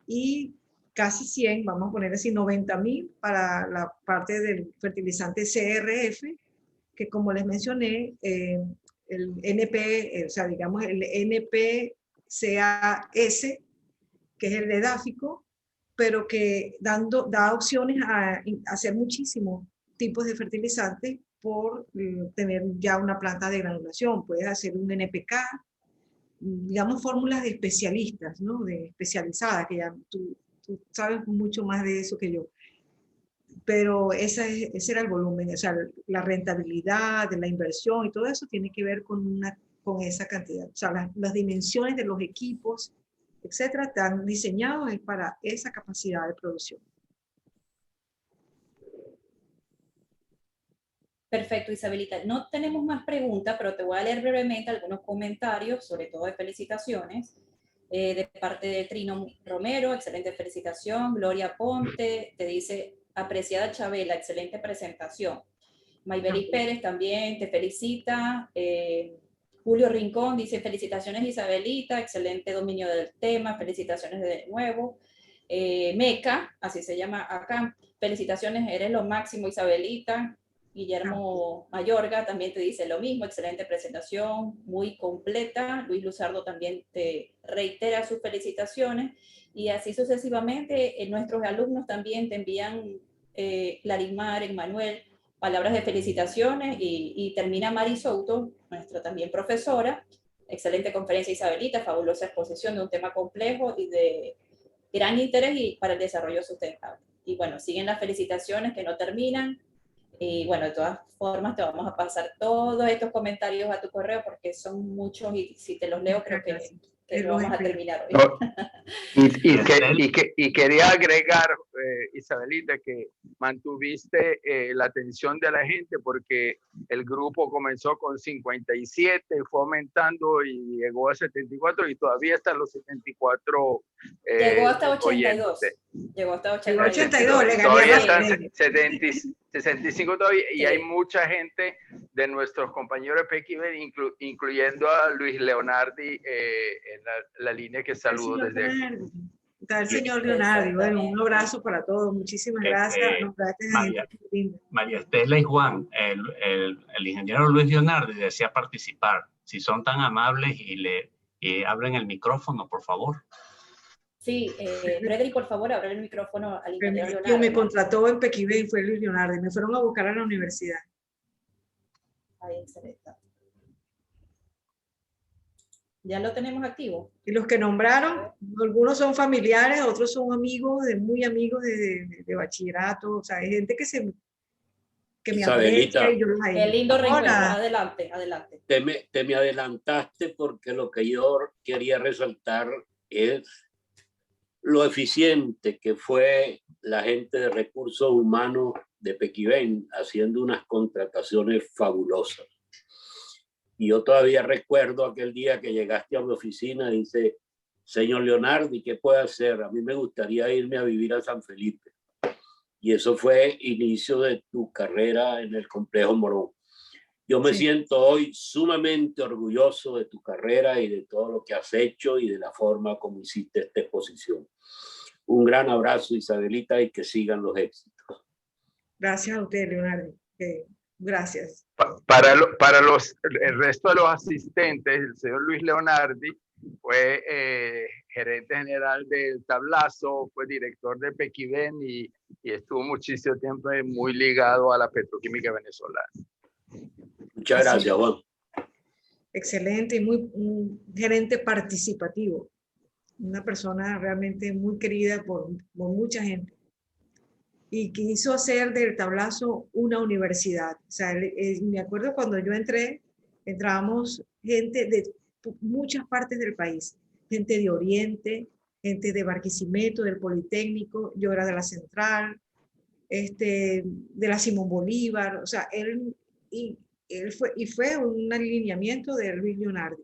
y casi 100, vamos a poner así, 90.000 para la parte del fertilizante CRF, que como les mencioné, el NP, o sea, digamos el NPCAS, que es el edáfico, pero que da opciones a hacer muchísimos tipos de fertilizantes por tener ya una planta de granulación. Puedes hacer un NPK, digamos fórmulas de especialistas, ¿no? De especializadas, que ya tú sabes mucho más de eso que yo. Pero ese era el volumen, o sea, la rentabilidad de la inversión y todo eso tiene que ver con esa cantidad. O sea, las dimensiones de los equipos, etcétera, están diseñados para esa capacidad de producción. Perfecto, Isabelita. No tenemos más preguntas, pero te voy a leer brevemente algunos comentarios, sobre todo de felicitaciones, de parte de Trino Romero, excelente felicitación. Gloria Ponte te dice, apreciada Chabela, excelente presentación. Maybeli Pérez también te felicita. Julio Rincón dice, felicitaciones Isabelita, excelente dominio del tema, felicitaciones de nuevo. Meca, así se llama acá, felicitaciones, eres lo máximo Isabelita. Guillermo Mayorga también te dice lo mismo, excelente presentación, muy completa. Luis Luzardo también te reitera sus felicitaciones y así sucesivamente. Nuestros alumnos también te envían, Clarimar, Emmanuel, palabras de felicitaciones y termina Mari Souto, nuestra también profesora. Excelente conferencia Isabelita, fabulosa exposición de un tema complejo y de gran interés y para el desarrollo sustentable. Y bueno, siguen las felicitaciones que no terminan. Y bueno, de todas formas te vamos a pasar todos estos comentarios a tu correo porque son muchos y si te los leo creo que no vamos a terminar hoy. No, y quería agregar, Isabelita, que mantuviste la atención de la gente porque el grupo comenzó con 57, fue aumentando y llegó a 74 y todavía están los 74 llegó hasta 82. oyentes. Llegó hasta 82, le todavía gané. están 65 todavía y hay mucha gente de nuestros compañeros de PQB, incluyendo a Luis Leonardi en la línea que saludo desde aquí. Está el señor Leonardi. Bueno, un abrazo para todos. Muchísimas gracias. María Estela y Juan, el ingeniero Luis Leonardi desea participar. Si son tan amables y abren el micrófono, por favor. Sí, Frederick, por favor, abre el micrófono al ingeniero Leonardi. Quien me contrató en Pequibén fue Luis Leonardi. Me fueron a buscar a la universidad. Ahí está. ¿Ya lo tenemos activo? Y los que nombraron, algunos son familiares, otros son amigos, muy amigos de bachillerato. O sea, hay gente que me aprecia y yo los Qué lindo reencuentro. Adelante. Te me adelantaste porque lo que yo quería resaltar es lo eficiente que fue la gente de recursos humanos de Pequibén haciendo unas contrataciones fabulosas. Y yo todavía recuerdo aquel día que llegaste a mi oficina y dice, señor Leonardi, ¿qué puede hacer? A mí me gustaría irme a vivir a San Felipe. Y eso fue inicio de tu carrera en el Complejo Morón. Yo me siento hoy sumamente orgulloso de tu carrera y de todo lo que has hecho y de la forma como hiciste esta exposición. Un gran abrazo, Isabelita, y que sigan los éxitos. Gracias a usted, Leonardo. Gracias. Para el resto de los asistentes, el señor Luis Leonardi fue gerente general del Tablazo, fue director de Pequibén y estuvo muchísimo tiempo muy ligado a la petroquímica venezolana. Muchas gracias, Juan. Excelente y un gerente participativo. Una persona realmente muy querida por mucha gente. Y quiso hacer del Tablazo una universidad. O sea, me acuerdo cuando yo entrábamos gente de muchas partes del país. Gente de Oriente, gente de Barquisimeto, del Politécnico, yo era de la Central, de la Simón Bolívar. O sea, fue un alineamiento de Luis Leonardi.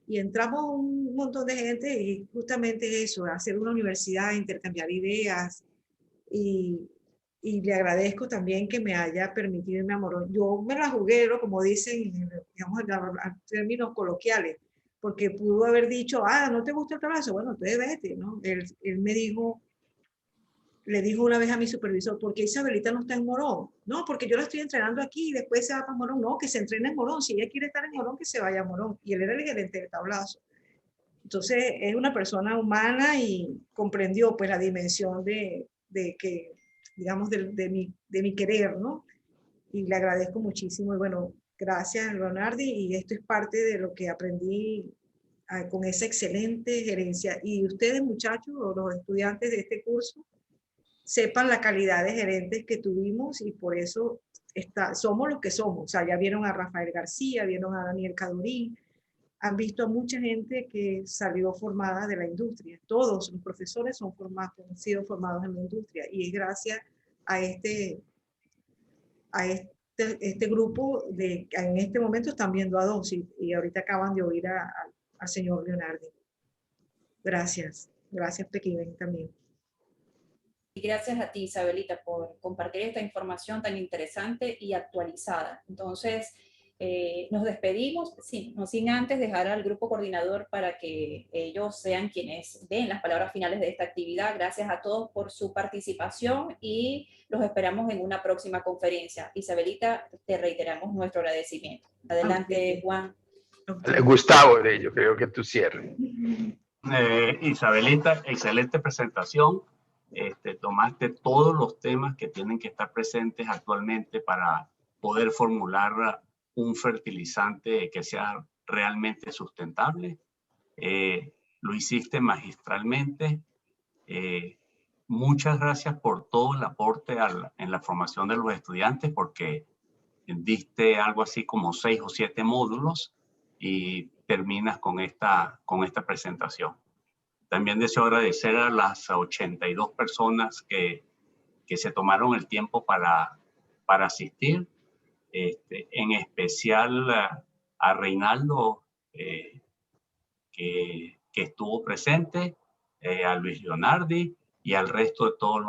Y entramos un montón de gente y justamente eso, hacer una universidad, intercambiar ideas. Y le agradezco también que me haya permitido irme a Morón. Yo me la jugué, ¿no? Como dicen, digamos, en términos coloquiales, porque pudo haber dicho, ¿no te gusta el Tablazo? Bueno, entonces vete, ¿no? Él me dijo, le dijo una vez a mi supervisor, ¿por qué Isabelita no está en Morón? No, porque yo la estoy entrenando aquí y después se va para Morón. No, que se entrene en Morón. Si ella quiere estar en Morón, que se vaya a Morón. Y él era el gerente del Tablazo. Entonces, es una persona humana y comprendió pues la dimensión de que, digamos, de mi querer, ¿no? Y le agradezco muchísimo. Y bueno, gracias, Leonardi. Y esto es parte de lo que aprendí con esa excelente gerencia. Y ustedes, muchachos, o los estudiantes de este curso, sepan la calidad de gerentes que tuvimos y por eso somos los que somos. O sea, ya vieron a Rafael García, vieron a Daniel Cadorín, han visto a mucha gente que salió formada de la industria. Todos los profesores han sido formados en la industria y es gracias a este grupo en este momento están viendo a dos y ahorita acaban de oír al señor Leonardi. Gracias. Gracias, Pequibén, también. Y gracias a ti, Isabelita, por compartir esta información tan interesante y actualizada. Entonces, Nos despedimos, no sin antes dejar al grupo coordinador para que ellos sean quienes den las palabras finales de esta actividad. Gracias a todos por su participación y los esperamos en una próxima conferencia. Isabelita, te reiteramos nuestro agradecimiento. Adelante, Juan. Gustavo, yo creo que tú cierres. Isabelita, excelente presentación. Tomaste todos los temas que tienen que estar presentes actualmente para poder formular un fertilizante que sea realmente sustentable. Lo hiciste magistralmente. Muchas gracias por todo el aporte en la formación de los estudiantes, porque diste algo así como 6 o 7 módulos y terminas con esta presentación. También deseo agradecer a las 82 personas que se tomaron el tiempo para asistir. En especial a Reinaldo, que estuvo presente, a Luis Leonardi y al resto de todos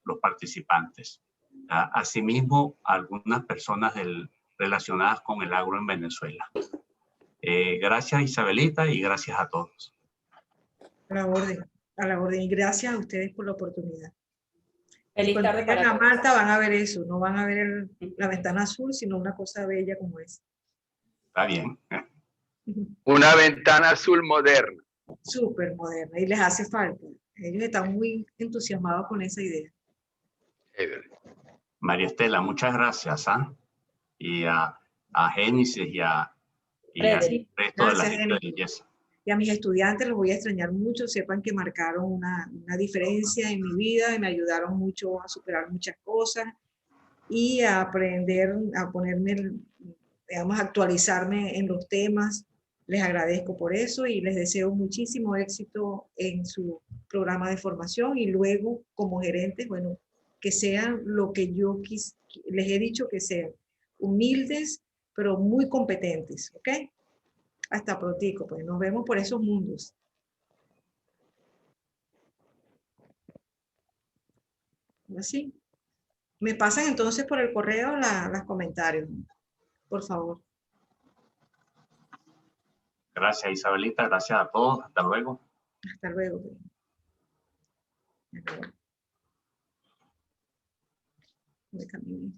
los participantes. Asimismo, algunas personas relacionadas con el agro en Venezuela. Gracias, Isabelita, y gracias a todos. A la orden. Y gracias a ustedes por la oportunidad. Feliz tarde para todos. todos. Marta van a ver eso, no van a ver la ventana azul, sino una cosa bella como esa. Está bien. Una ventana azul moderna. Súper moderna, y les hace falta. Ellos están muy entusiasmados con esa idea. María Estela, muchas gracias. Y a Génesis y al resto de la gente de belleza. Y a mis estudiantes los voy a extrañar mucho. Sepan que marcaron una diferencia en mi vida y me ayudaron mucho a superar muchas cosas y a aprender, a ponerme, digamos, a actualizarme en los temas. Les agradezco por eso y les deseo muchísimo éxito en su programa de formación y luego como gerentes, bueno, que sean lo que yo les he dicho que sean, humildes, pero muy competentes, ¿ok? Hasta prontico, pues nos vemos por esos mundos. Así. Me pasan entonces por el correo los comentarios, por favor. Gracias, Isabelita. Gracias a todos. Hasta luego. Hasta luego. Me cambié.